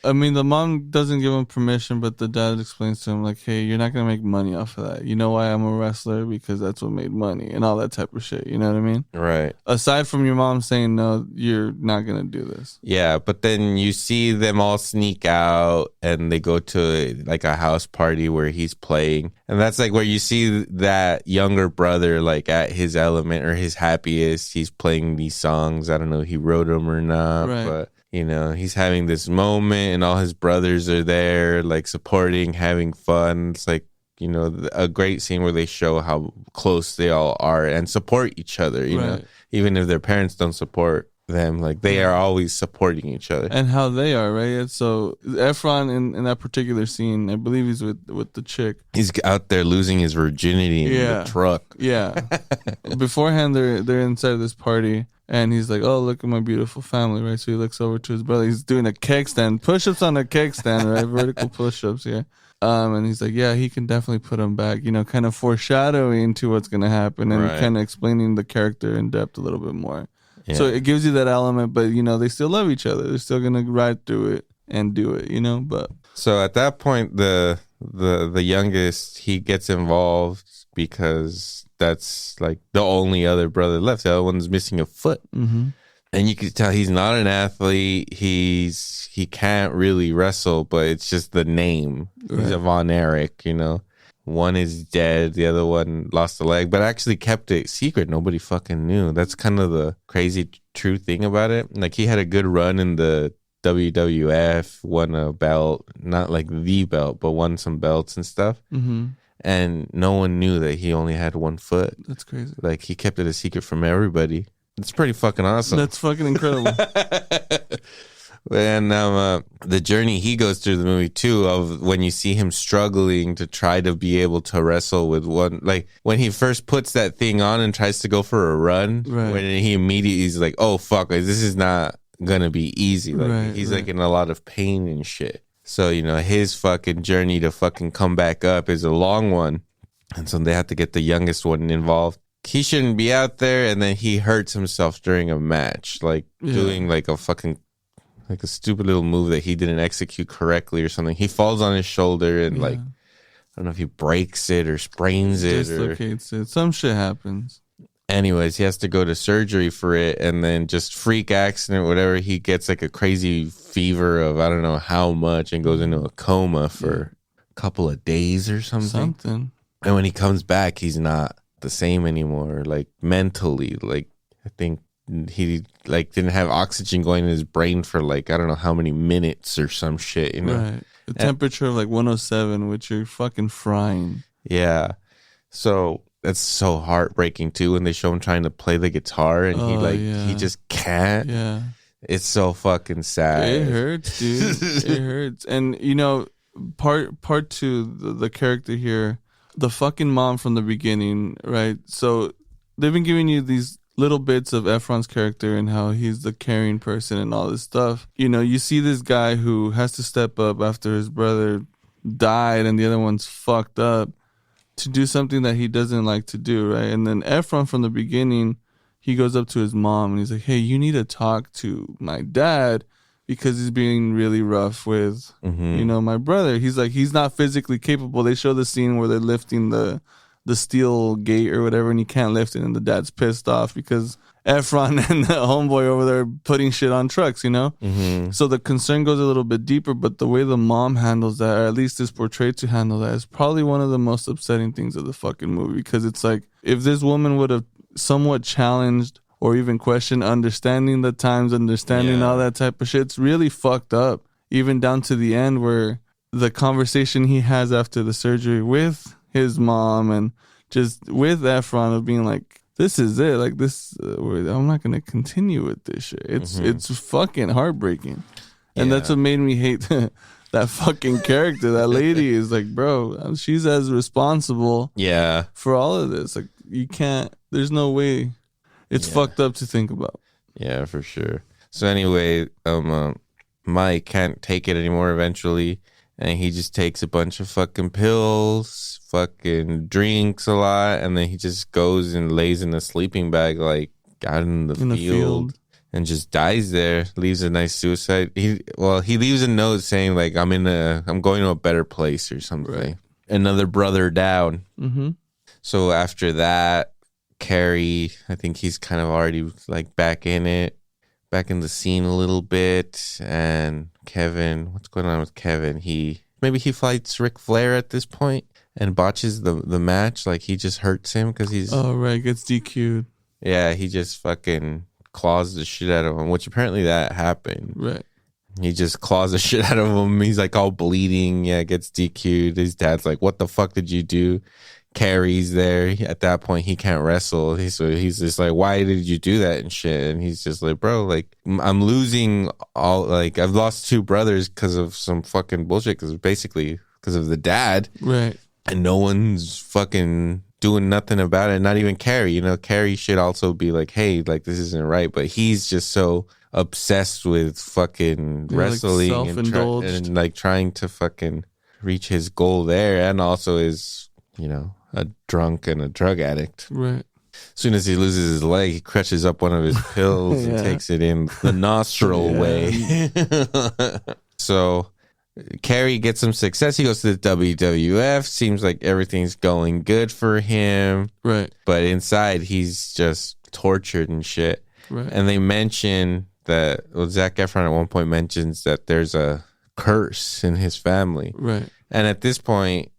I mean, the mom doesn't give him permission, but the dad explains to him like, hey, you're not going to make money off of that. You know why I'm a wrestler? Because that's what made money and all that type of shit. You know what I mean? Right. Aside from your mom saying, no, you're not going to do this. Yeah, but then you see them all sneak out and they go to like a house party where he's playing. And that's like where you see that younger brother like at his element or his happiest. He's playing these songs. I don't know if he wrote them or not, but... he's having this moment and all his brothers are there, like supporting, having fun. It's like, a great scene where they show how close they all are and support each other, you know, even if their parents don't support them, like they are always supporting each other. And how they are, right? So Efron in that particular scene, I believe he's with the chick. He's out there losing his virginity in the truck. Yeah. Beforehand, they're inside of this party. And he's like, oh, look at my beautiful family, right? So he looks over to his brother. He's doing a keg stand, push-ups on a keg stand, right? Vertical push-ups, yeah. And he's like, yeah, he can definitely put him back, kind of foreshadowing to what's going to happen and kind of explaining the character in depth a little bit more. Yeah. So it gives you that element, but, they still love each other. They're still going to ride through it and do it, but. So at that point, the youngest, he gets involved because that's like the only other brother left. The other one's missing a foot. Mm-hmm. And you can tell he's not an athlete. He can't really wrestle, but it's just the name. Right. He's a Von Erich, One is dead. The other one lost a leg, but actually kept it secret. Nobody fucking knew. That's kind of the crazy true thing about it. Like he had a good run in the WWF, won a belt, not like the belt, but won some belts and stuff. Mm-hmm. And no one knew that he only had one foot. That's crazy. Like he kept it a secret from everybody. It's pretty fucking awesome. That's fucking incredible. And the journey he goes through the movie too, of when you see him struggling to try to be able to wrestle with one, like when he first puts that thing on and tries to go for a run, when he immediately is like, oh fuck, this is not gonna be easy. Like he's like in a lot of pain and shit. So, his fucking journey to fucking come back up is a long one. And so they have to get the youngest one involved. He shouldn't be out there. And then he hurts himself during a match, like doing like a fucking, like a stupid little move that he didn't execute correctly or something. He falls on his shoulder and like, I don't know if he breaks it or sprains it. Dislocates it. Some shit happens. Anyways, he has to go to surgery for it, and then just freak accident, whatever, he gets like a crazy fever of I don't know how much and goes into a coma for a couple of days or something. And when he comes back, he's not the same anymore, like mentally. Like I think he like didn't have oxygen going in his brain for like I don't know how many minutes or some shit, Right. A temperature of like 107, which you're fucking frying. Yeah. So that's so heartbreaking too when they show him trying to play the guitar and he just can't. Yeah. It's so fucking sad. It hurts, dude. It hurts. And you know, part two, the character here, the fucking mom from the beginning, right? So they've been giving you these little bits of Effron's character and how he's the caring person and all this stuff. You know, you see this guy who has to step up after his brother died and the other one's fucked up to do something that he doesn't like to do, right? And then Effron from the beginning, he goes up to his mom and he's like, hey, you need to talk to my dad because he's being really rough with, you know, my brother. He's like, he's not physically capable. They show the scene where they're lifting the steel gate or whatever and he can't lift it and the dad's pissed off because Effron and the homeboy over there putting shit on trucks, you know? So the concern goes a little bit deeper, but the way the mom handles that, or at least is portrayed to handle that, is probably one of the most upsetting things of the fucking movie because it's like, if this woman would have somewhat challenged or even questioned understanding the times, understanding all that type of shit, it's really fucked up. Even down to the end where the conversation he has after the surgery with his mom and just with Effron of being like, this is it. Like this, I'm not going to continue with this shit. It's fucking heartbreaking. And that's what made me hate that fucking character. That lady is like, bro, she's as responsible for all of this. Like you can't, there's no way. It's fucked up to think about. Yeah, for sure. So anyway, Mike can't take it anymore eventually. And he just takes a bunch of fucking pills, fucking drinks a lot, and then he just goes and lays in a sleeping bag, like out in the field, and just dies there. Leaves a nice suicide. He leaves a note saying like, I'm going to a better place or something. Right. Another brother down. So after that, Carrie, I think he's kind of already like back in the scene a little bit, and Kevin, what's going on with Kevin? Maybe he fights Ric Flair at this point and botches the match, like he just hurts him because he's gets DQ'd. Yeah, he just fucking claws the shit out of him, which apparently that happened. Right. He just claws the shit out of him. He's like all bleeding. Yeah, gets DQ'd. His dad's like, "What the fuck did you do?" Carrie's there. At that point, he can't wrestle. He's just like, why did you do that and shit? And he's just like, bro, like, I'm losing all, like, I've lost two brothers because of some fucking bullshit, because of the dad. Right. And no one's fucking doing nothing about it. Not even Carrie. You know, Carrie should also be like, hey, like, this isn't right. But he's just so obsessed with fucking wrestling like and like trying to fucking reach his goal there, and also is, you know, a drunk and a drug addict. Right. As soon as he loses his leg, he crushes up one of his pills and takes it in the nostril way. So Carrie gets some success. He goes to the WWF. Seems like everything's going good for him. Right. But inside, he's just tortured and shit. Right. And they mention that, Zac Effron at one point mentions that there's a curse in his family. Right. And at this point,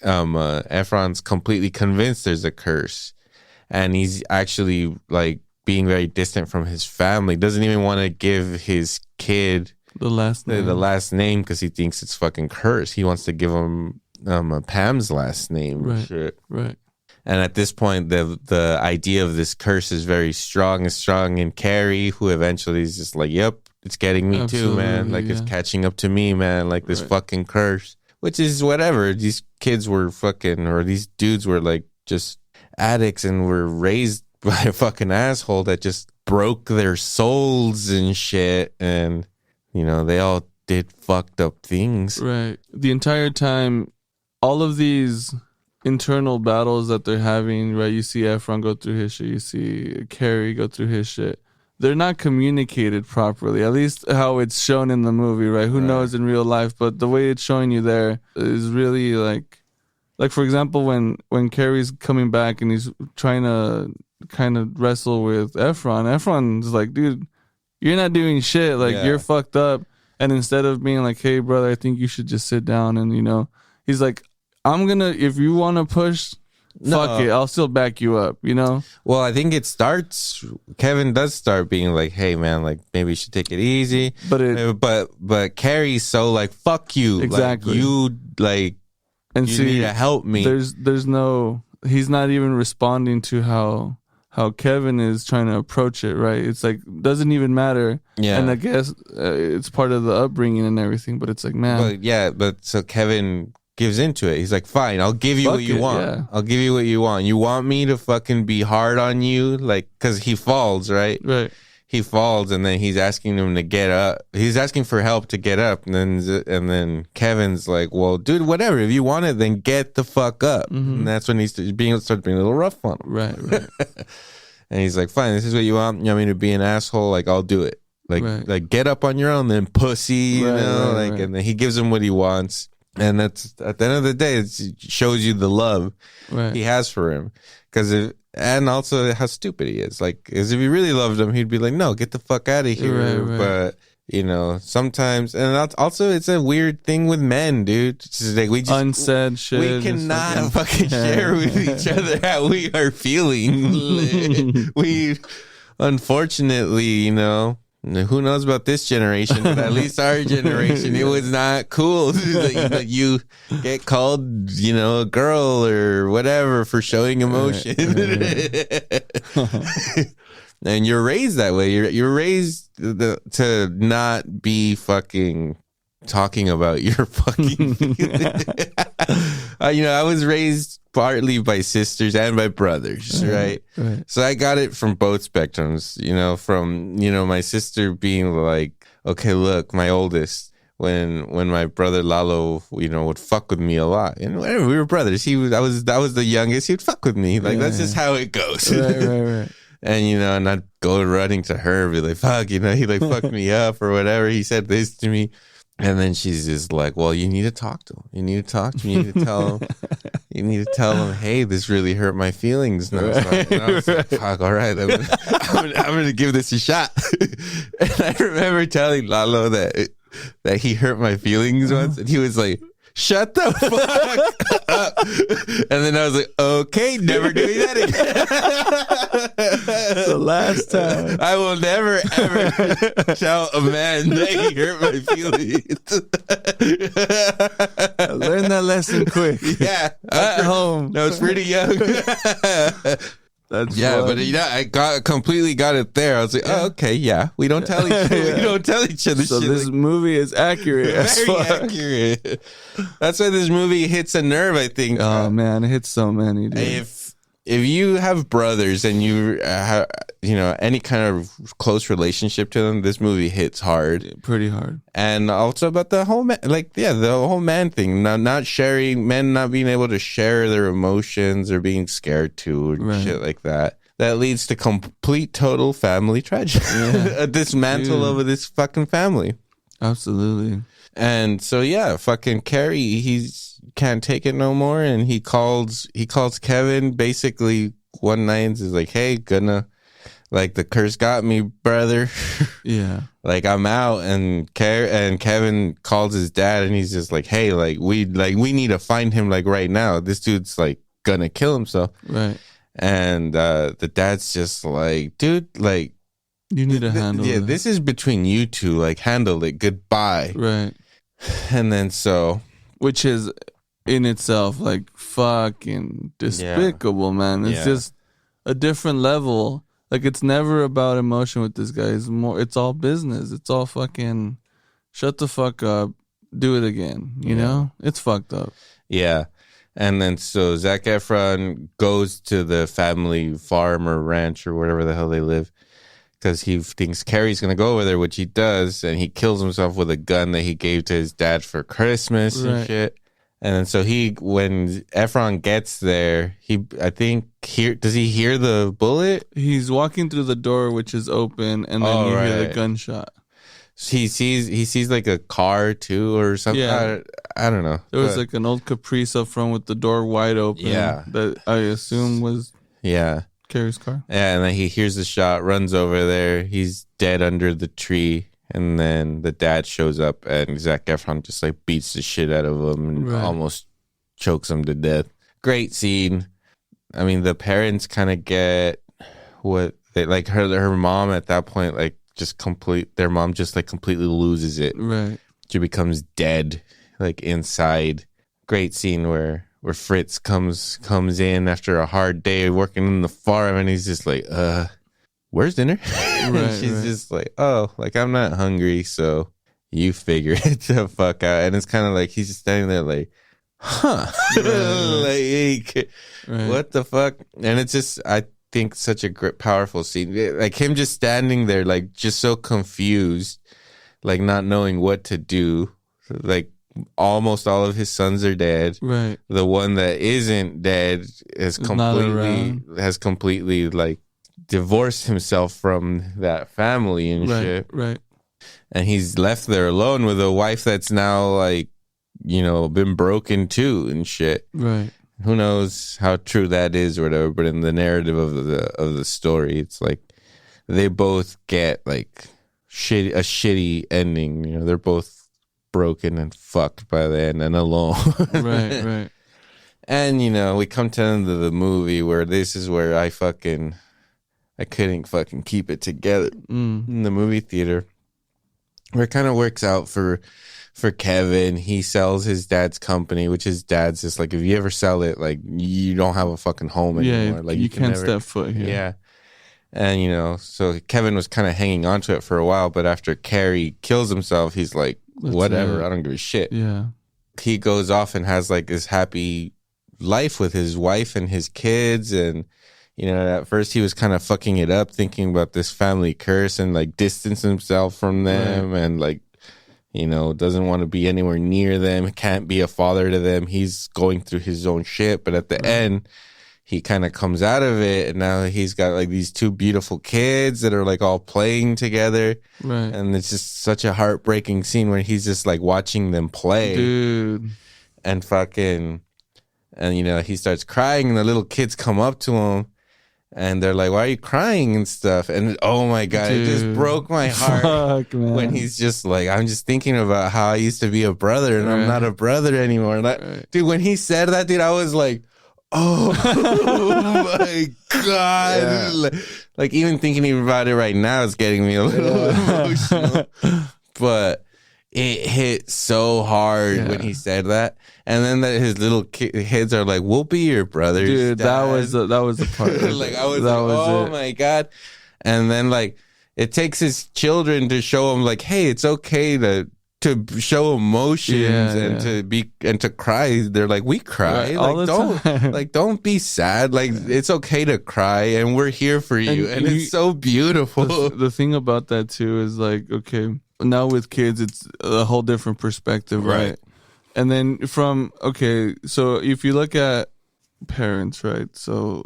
Efron's completely convinced there's a curse, and he's actually like being very distant from his family. Doesn't even want to give his kid the last name because he thinks it's fucking cursed. He wants to give him Pam's last name. Right. Shit. Right. And at this point, the idea of this curse is very strong in Carrie, who eventually is just like, yep, it's getting me too, man. Like it's catching up to me, man. Like this fucking curse. Which is whatever. These kids were fucking, or these dudes were like just addicts and were raised by a fucking asshole that just broke their souls and shit. And, you know, they all did fucked up things. Right. The entire time, all of these internal battles that they're having, right? You see Effron go through his shit. You see Carrie go through his shit. They're not communicated properly, at least how it's shown in the movie, right? Who knows in real life, but the way it's showing you there is really like for example, when Carrie's coming back and he's trying to kind of wrestle with Efron's like, dude, you're not doing shit. Like you're fucked up. And instead of being like, hey brother, I think you should just sit down and, you know, he's like, if you want to push fuck it, I'll still back you up, you know? Well, I think Kevin does start being like, hey man, like maybe you should take it easy. But Carrie's so like, fuck you. Exactly. Like, you like, and you need to help me. There's no, he's not even responding to how Kevin is trying to approach it, right? It's like, doesn't even matter. Yeah. And I guess it's part of the upbringing and everything, but it's like, man. But so Kevin gives into it. He's like, fine, I'll give you what you want. Yeah. I'll give you what you want. You want me to fucking be hard on you? Like, because he falls, right? Right. He falls, and then he's asking him to get up. He's asking for help to get up, and then Kevin's like, "Well, dude, whatever. If you want it, then get the fuck up." Mm-hmm. And that's when he starts being a little rough on him. Right. And he's like, "Fine, this is what you want. You want me to be an asshole? Like, I'll do it. Like get up on your own, then pussy, you know." Right. And then he gives him what he wants, and that's at the end of the day, it shows you the love he has for him, and also how stupid he is. Like, as if he really loved him, he'd be like, no, get the fuck out of here. Right. But, you know, sometimes, and also it's a weird thing with men, dude. It's just like unsaid shit. We cannot fucking share with each other how we are feeling. We, unfortunately, you know, who knows about this generation, but at least our generation, it was not cool that you get called, you know, a girl or whatever for showing emotion. And you're raised that way. You're raised to not be fucking talking about your fucking you know, I was raised partly by sisters and by brothers, right? So I got it from both spectrums, you know, from, you know, my sister being like, okay, look, my oldest, when my brother Lalo, you know, would fuck with me a lot, and whatever, we were brothers. I was the youngest. He would fuck with me, like that's just how it goes. Right. And, you know, and I'd go running to her and be like, fuck, you know, he like fucked me up or whatever. He said this to me. And then she's just like, well, you need to talk to him. You need to talk to him. You need to tell him. You need to tell him, hey, this really hurt my feelings. And I was like, fuck, all right, I'm gonna give this a shot. And I remember telling Lalo that he hurt my feelings once, and he was like, shut the fuck up. And then I was like, okay, never doing that again. The last time. I will never, ever tell a man that he hurt my feelings. I learned that lesson quick. Yeah. At home. I was pretty young. That's yeah, fun. but you know, I completely got it there. I was like, oh, okay, yeah, we don't tell each other. We don't tell each other. So shit this movie is accurate. Very accurate. That's why this movie hits a nerve, I think. Oh man, it hits so many. Dude. If you have brothers and you have, you know, any kind of close relationship to them, this movie hits hard, pretty hard. And also about the whole the whole man thing, not sharing, men not being able to share their emotions or being scared to and shit like that. That leads to complete total family tragedy, a dismantle of this fucking family. Absolutely. And so fucking Carrie, can't take it no more, and he calls Kevin basically one night and is like, hey, like, the curse got me, brother. Yeah. Like, I'm out. And Kevin calls his dad, and he's just like, hey, we need to find him, like, right now. This dude's like gonna kill himself. Right. And the dad's just like, dude, like, you need to handle it. Yeah, this is between you two. Like, handle it. Goodbye. Right. And then which is in itself like fucking despicable, man. It's just a different level. Like, it's never about emotion with this guy. It's all business. It's all fucking shut the fuck up, do it again. You know? It's fucked up. Yeah. And then so Zac Effron goes to the family farm or ranch or wherever the hell they live, because he thinks Carrie's going to go over there, which he does, and he kills himself with a gun that he gave to his dad for Christmas and shit. And then so when Efron gets there, does he hear the bullet? He's walking through the door, which is open, and then you hear the gunshot. He sees like a car too or something. Yeah. I don't know. There was like an old Caprice up front with the door wide open. Yeah. That I assume was Carrie's car. Yeah, and then he hears the shot, runs over there. He's dead under the tree. And then the dad shows up, and Zac Effron just like beats the shit out of him and almost chokes him to death. Great scene. I mean, the parents kind of get what they like. Her mom at that point, like, their mom just like completely loses it. Right. She becomes dead, like, inside. Great scene where Fritz comes in after a hard day working in the farm, and he's just like, where's dinner? Right, She's just like, oh, like, I'm not hungry, so you figure it the fuck out. And it's kind of like he's just standing there like, huh. Like, what the fuck? And it's just, I think, such a great, powerful scene. Like, him just standing there, like, just so confused, like, not knowing what to do. Like, almost all of his sons are dead. Right. The one that isn't dead has completely like divorced himself from that family and shit. Right. And he's left there alone with a wife that's now, like, you know, been broken too and shit. Right. Who knows how true that is or whatever, but in the narrative of the story, it's like they both get like a shitty ending. You know, they're both broken and fucked by the end and alone. Right. And, you know, we come to the end of the movie where this is where I couldn't fucking keep it together in the movie theater. Where it kind of works out for Kevin. He sells his dad's company, which his dad's just like, if you ever sell it, like, you don't have a fucking home anymore. Like, you can't step foot here. Yeah. And, you know, so Kevin was kind of hanging on to it for a while, but after Carrie kills himself, he's like, whatever, I don't give a shit. Yeah. He goes off and has like this happy life with his wife and his kids. And, you know, at first he was kind of fucking it up, thinking about this family curse and like distance himself from them and like, you know, doesn't want to be anywhere near them, can't be a father to them. He's going through his own shit. But at the end, he kind of comes out of it, and now he's got like these two beautiful kids that are like all playing together. Right. And it's just such a heartbreaking scene where he's just like watching them play. Dude. And you know, he starts crying, and the little kids come up to him and they're like, why are you crying and stuff? And oh my God, Dude. It just broke my heart. Fuck, man. When he's just like, I'm just thinking about how I used to be a brother and I'm not a brother anymore. And dude, when he said that, dude, I was like, oh my God. Yeah. Like, even thinking about it right now is getting me a little emotional. But it hit so hard when he said that. And then his little kids are like, we'll be your brothers. Dude, Dad. that was the part. Like, I was like, oh my God. And then like, it takes his children to show him like, hey, it's okay to show emotions and to cry. They're like, we cry. Like, don't be sad. Like, it's okay to cry, and we're here for you. And it's so beautiful. The thing about that too is like, okay, now with kids, it's a whole different perspective, right? And then so if you look at parents, right? So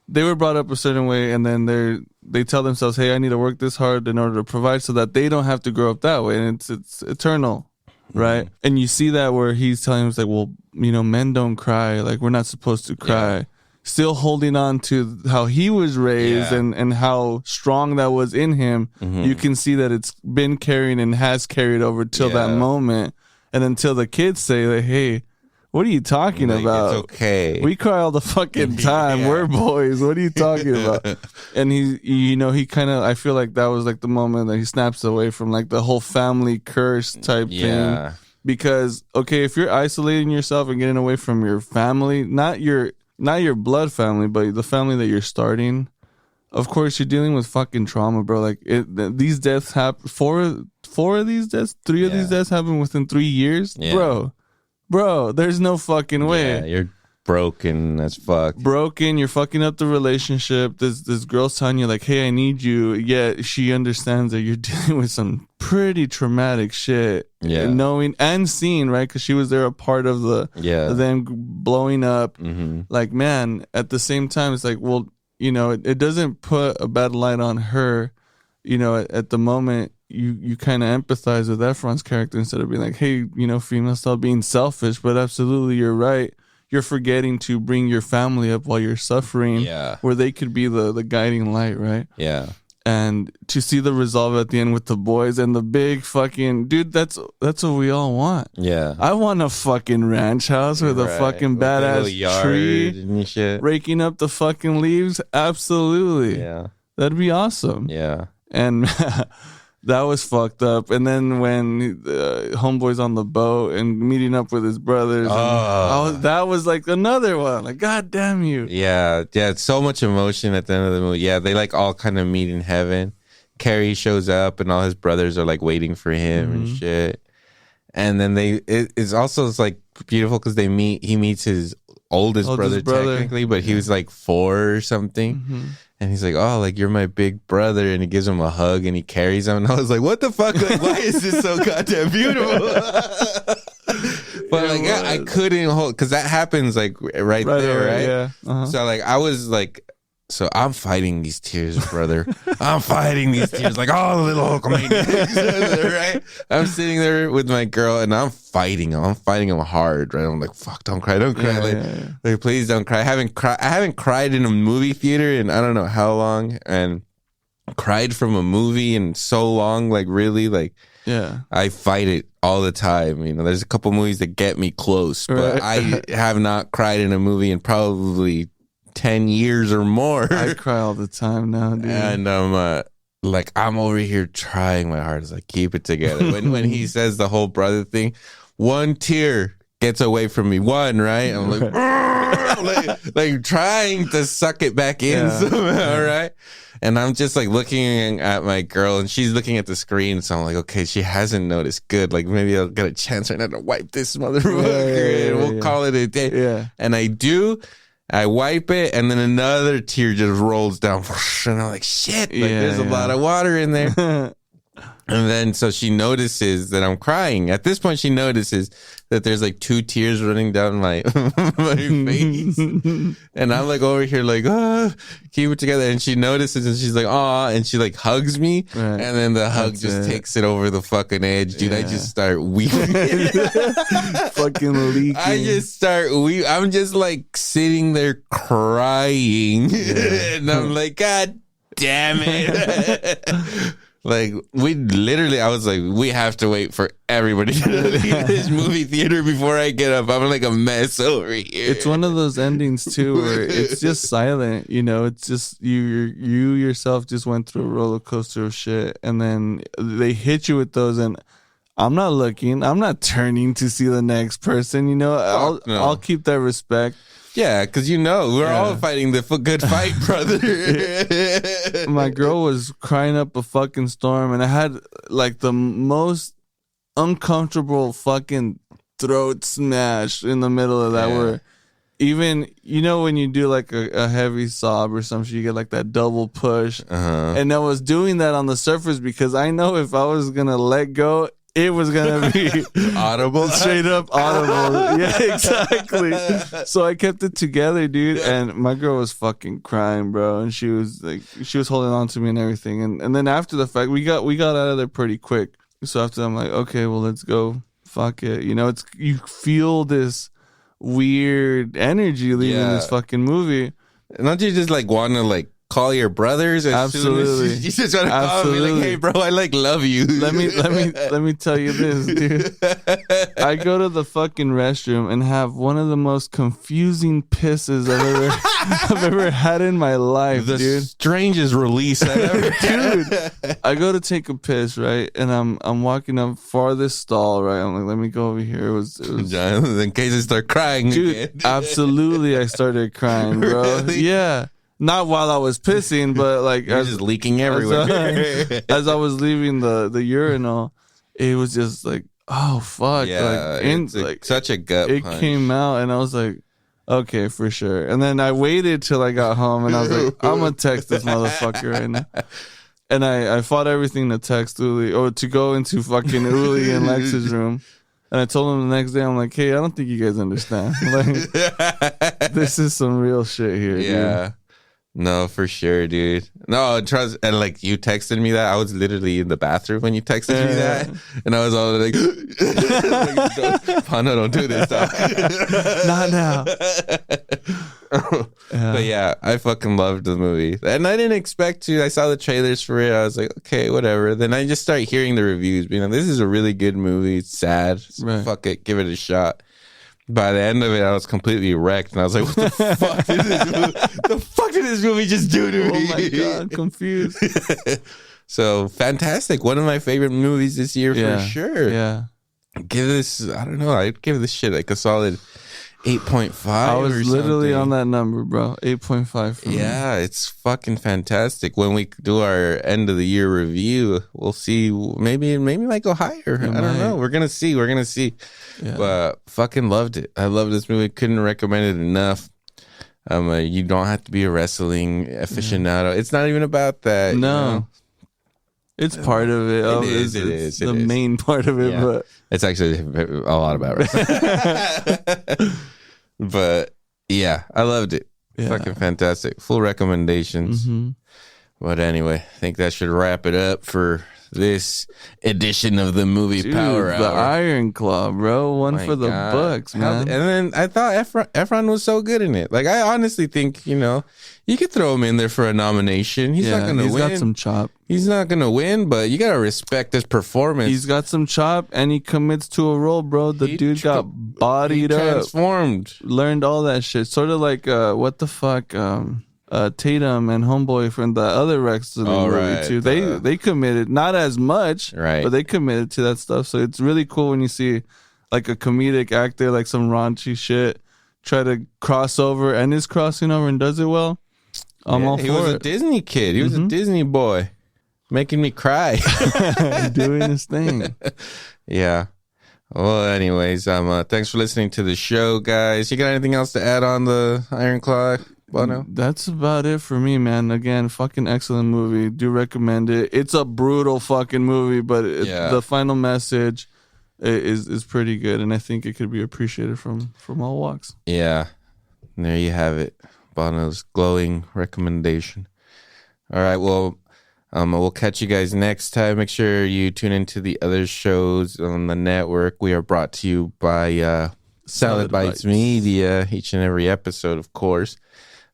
they were brought up a certain way, and then they tell themselves, hey, I need to work this hard in order to provide so that they don't have to grow up that way. And it's eternal, right? Mm-hmm. And you see that where he's telling them, like, well, you know, men don't cry. Like, we're not supposed to cry. Yeah. Still holding on to how he was raised and how strong that was in him. Mm-hmm. You can see that it's been carrying and has carried over till that moment. And until the kids say, like, hey, what are you talking about? It's okay. We cry all the fucking time. We're boys. What are you talking about? And he kind of, I feel like that was like the moment that he snaps away from like the whole family curse type thing. Because, okay, if you're isolating yourself and getting away from your family, not your blood family, but the family that you're starting, of course, you're dealing with fucking trauma, bro. Like, these deaths happen, four of these deaths, three of these deaths happen within 3 years. Bro, there's no fucking way. Yeah, you're broken as fuck. You're fucking up the relationship. This girl's telling you like, hey, I need you. Yet she understands that you're dealing with some pretty traumatic shit. Yeah. And knowing and seeing, right? Because she was there a part of them blowing up. Mm-hmm. Like, man, at the same time, it's like, well, you know, it doesn't put a bad light on her. You know, at the moment, you kind of empathize with Efron's character instead of being like, hey, you know, female style being selfish. But absolutely, you're right. You're forgetting to bring your family up while you're suffering, where they could be the guiding light, right? Yeah. And to see the resolve at the end with the boys and the big fucking dude, that's what we all want. Yeah. I want a fucking ranch house with a fucking With a little badass yard tree and shit. raking up the fucking leaves. Absolutely. Yeah. That'd be awesome. Yeah. And that was fucked up. And then when homeboy's on the boat and meeting up with his brothers, that was like another one. Like, God damn you. Yeah. Yeah. It's so much emotion at the end of the movie. Yeah. They like all kind of meet in heaven. Carrie shows up and all his brothers are like waiting for him and shit. And then it's also like beautiful because he meets his oldest brother technically, but he was like 4 or something. And he's like, oh, like, you're my big brother. And he gives him a hug and he carries him. And I was like, what the fuck? Like, why is this so goddamn beautiful? But, like, I couldn't hold, because that happens, like, right there, right? Yeah. So, like, I was like, so I'm fighting these tears, brother. I'm fighting these tears like all the little Hulkamaniacs, right? I'm sitting there with my girl and I'm fighting them. I'm fighting them hard, right? I'm like, fuck, don't cry. Like, please don't cry. I haven't cried in a movie theater in I don't know how long, and cried from a movie in so long, like really, like I fight it all the time. You know, there's a couple movies that get me close, but I have not cried in a movie in probably 10 years or more. I cry all the time now, dude. And like, I'm over here trying my hardest, like, keep it together. When he says the whole brother thing, one tear gets away from me, one, right? I'm like, like trying to suck it back in somehow, right? And I'm just like looking at my girl and she's looking at the screen. So I'm like, okay, she hasn't noticed. Good. Like, maybe I'll get a chance right now to wipe this motherfucker and we'll call it a day. Yeah. And I do. I wipe it, and then another tear just rolls down. And I'm like, shit, like, there's a lot of water in there. And then, so she notices that I'm crying. At this point, she notices that there's like 2 tears running down my face. And I'm like over here like, keep it together. And she notices and she's like, aw. And she like hugs me. Right. And then the hug takes it over the fucking edge. Dude, I just start weeping. Fucking leaking. I just start weeping. I'm just like sitting there crying. And I'm like, God damn it. Like, I was like, we have to wait for everybody to leave this movie theater before I get up. I'm like a mess over here. It's one of those endings, too, where it's just silent. You know, it's just you yourself just went through a roller coaster of shit. And then they hit you with those. And I'm not looking. I'm not turning to see the next person. You know, I'll keep that respect. Yeah, because we're all fighting the good fight, brother. My girl was crying up a fucking storm, and I had like the most uncomfortable fucking throat smash in the middle of that where even, when you do like a heavy sob or something, you get like that double push. And I was doing that on the surface because I know if I was going to let go, it was going to be audible, straight up audible. Yeah, exactly. So I kept it together, dude. And my girl was fucking crying, bro. And she was holding on to me and everything. And then after the fact, we got out of there pretty quick. So after I'm like, okay, well, let's go. Fuck it. You feel this weird energy leaving this fucking movie. Don't you just like want to like call your brothers? Absolutely. You just want to call me like, hey, bro, I like love you. Let me tell you this, dude. I go to the fucking restroom and have one of the most confusing pisses I've ever had in my life, the dude. Strangest release I've ever Dude, I go to take a piss, right? And I'm walking up farthest stall, right? I'm like, let me go over here. It was in case I start crying, dude. Again. Absolutely, I started crying, bro. Really? Yeah. Not while I was pissing, but like you're just leaking everywhere. As I was leaving the urinal, it was just like, oh fuck! Yeah, like, such a gut it punch. came out, and I was like, okay, for sure. And then I waited till I got home, and I was like, I'm gonna text this motherfucker right now. And I fought everything to text Uli or to go into fucking Uli and Lex's room. And I told him the next day, I'm like, hey, I don't think you guys understand. Like, this is some real shit here. Yeah. Dude. No, for sure, dude. No, trust. And like you texted me that. I was literally in the bathroom when you texted me that, and I was all like, "Pano, don't do this, dog." Not now. But yeah, I fucking loved the movie, and I didn't expect to. I saw the trailers for it. I was like, okay, whatever. Then I just started hearing the reviews, being like, "This is a really good movie. It's sad. Right. Fuck it, give it a shot." By the end of it, I was completely wrecked, and I was like, "What the fuck did this movie just do to me?" Oh my god, confused. So fantastic! One of my favorite movies this year for sure. Yeah, Give this. I don't know. I'd give this shit like a solid 8.5. I was literally something. on that number, bro. 8.5 for me. Yeah, it's fucking fantastic. When we do our end of the year review, we'll see. Maybe might go higher. I don't know. We're gonna see. Yeah. But fucking loved it. I love this movie. Couldn't recommend it enough. You don't have to be a wrestling aficionado. It's not even about that. No. You know? It's part of it. It is. The main part of it, Yeah. but It's actually a lot about wrestling. But yeah, I loved it. Yeah. Fucking fantastic. Full recommendations. Mhm. But anyway, I think that should wrap it up for this edition of the Movie Dude, Power the Hour. Iron Claw, bro. One My for the God. Bucks, man. And then I thought Efron was so good in it. Like, I honestly think, you could throw him in there for a nomination. He's not going to win. He's got some chop. He's not going to win, but you got to respect his performance. He's got some chop, and he commits to a role, bro. The dude got bodied up, transformed. learned all that shit. Sort of like what the fuck, Tatum and Homeboy from the other Rex movie right. too. They committed, not as much, Right. but they committed to that stuff. So it's really cool when you see like a comedic actor, like some raunchy shit, try to cross over and is crossing over and does it well. I'm all He for was a it. Disney kid. He was a Disney boy, making me cry. Doing his thing. Yeah. Well, anyways, thanks for listening to the show, guys. You got anything else to add on the Iron Claw, Bono? That's about it for me, man. Again, fucking excellent movie. Do recommend it. It's a brutal fucking movie, but the final message is pretty good, and I think it could be appreciated from all walks. Yeah. There you have it. Bono's glowing recommendation. All right. Well, we'll catch you guys next time. Make sure you tune into the other shows on the network. We are brought to you by Salad Bites Media, each and every episode, of course.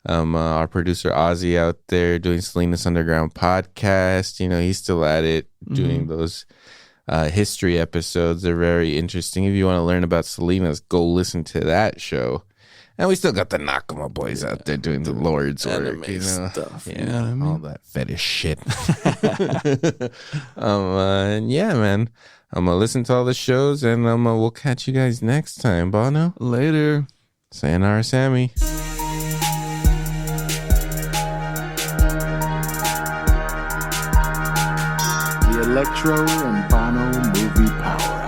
Our producer Ozzy out there doing Selena's Underground podcast. He's still at it, doing those history episodes. They're very interesting. If you want to learn about Selena's, go listen to that show. And we still got the Nakama boys out there doing the Lord's work, stuff. Yeah, You know what I mean? all that fetish shit. And yeah, man. I'm gonna listen to all the shows, and we'll catch you guys next time. Bono, Later. sayonara, Sammy. The Electro and Bono Movie Power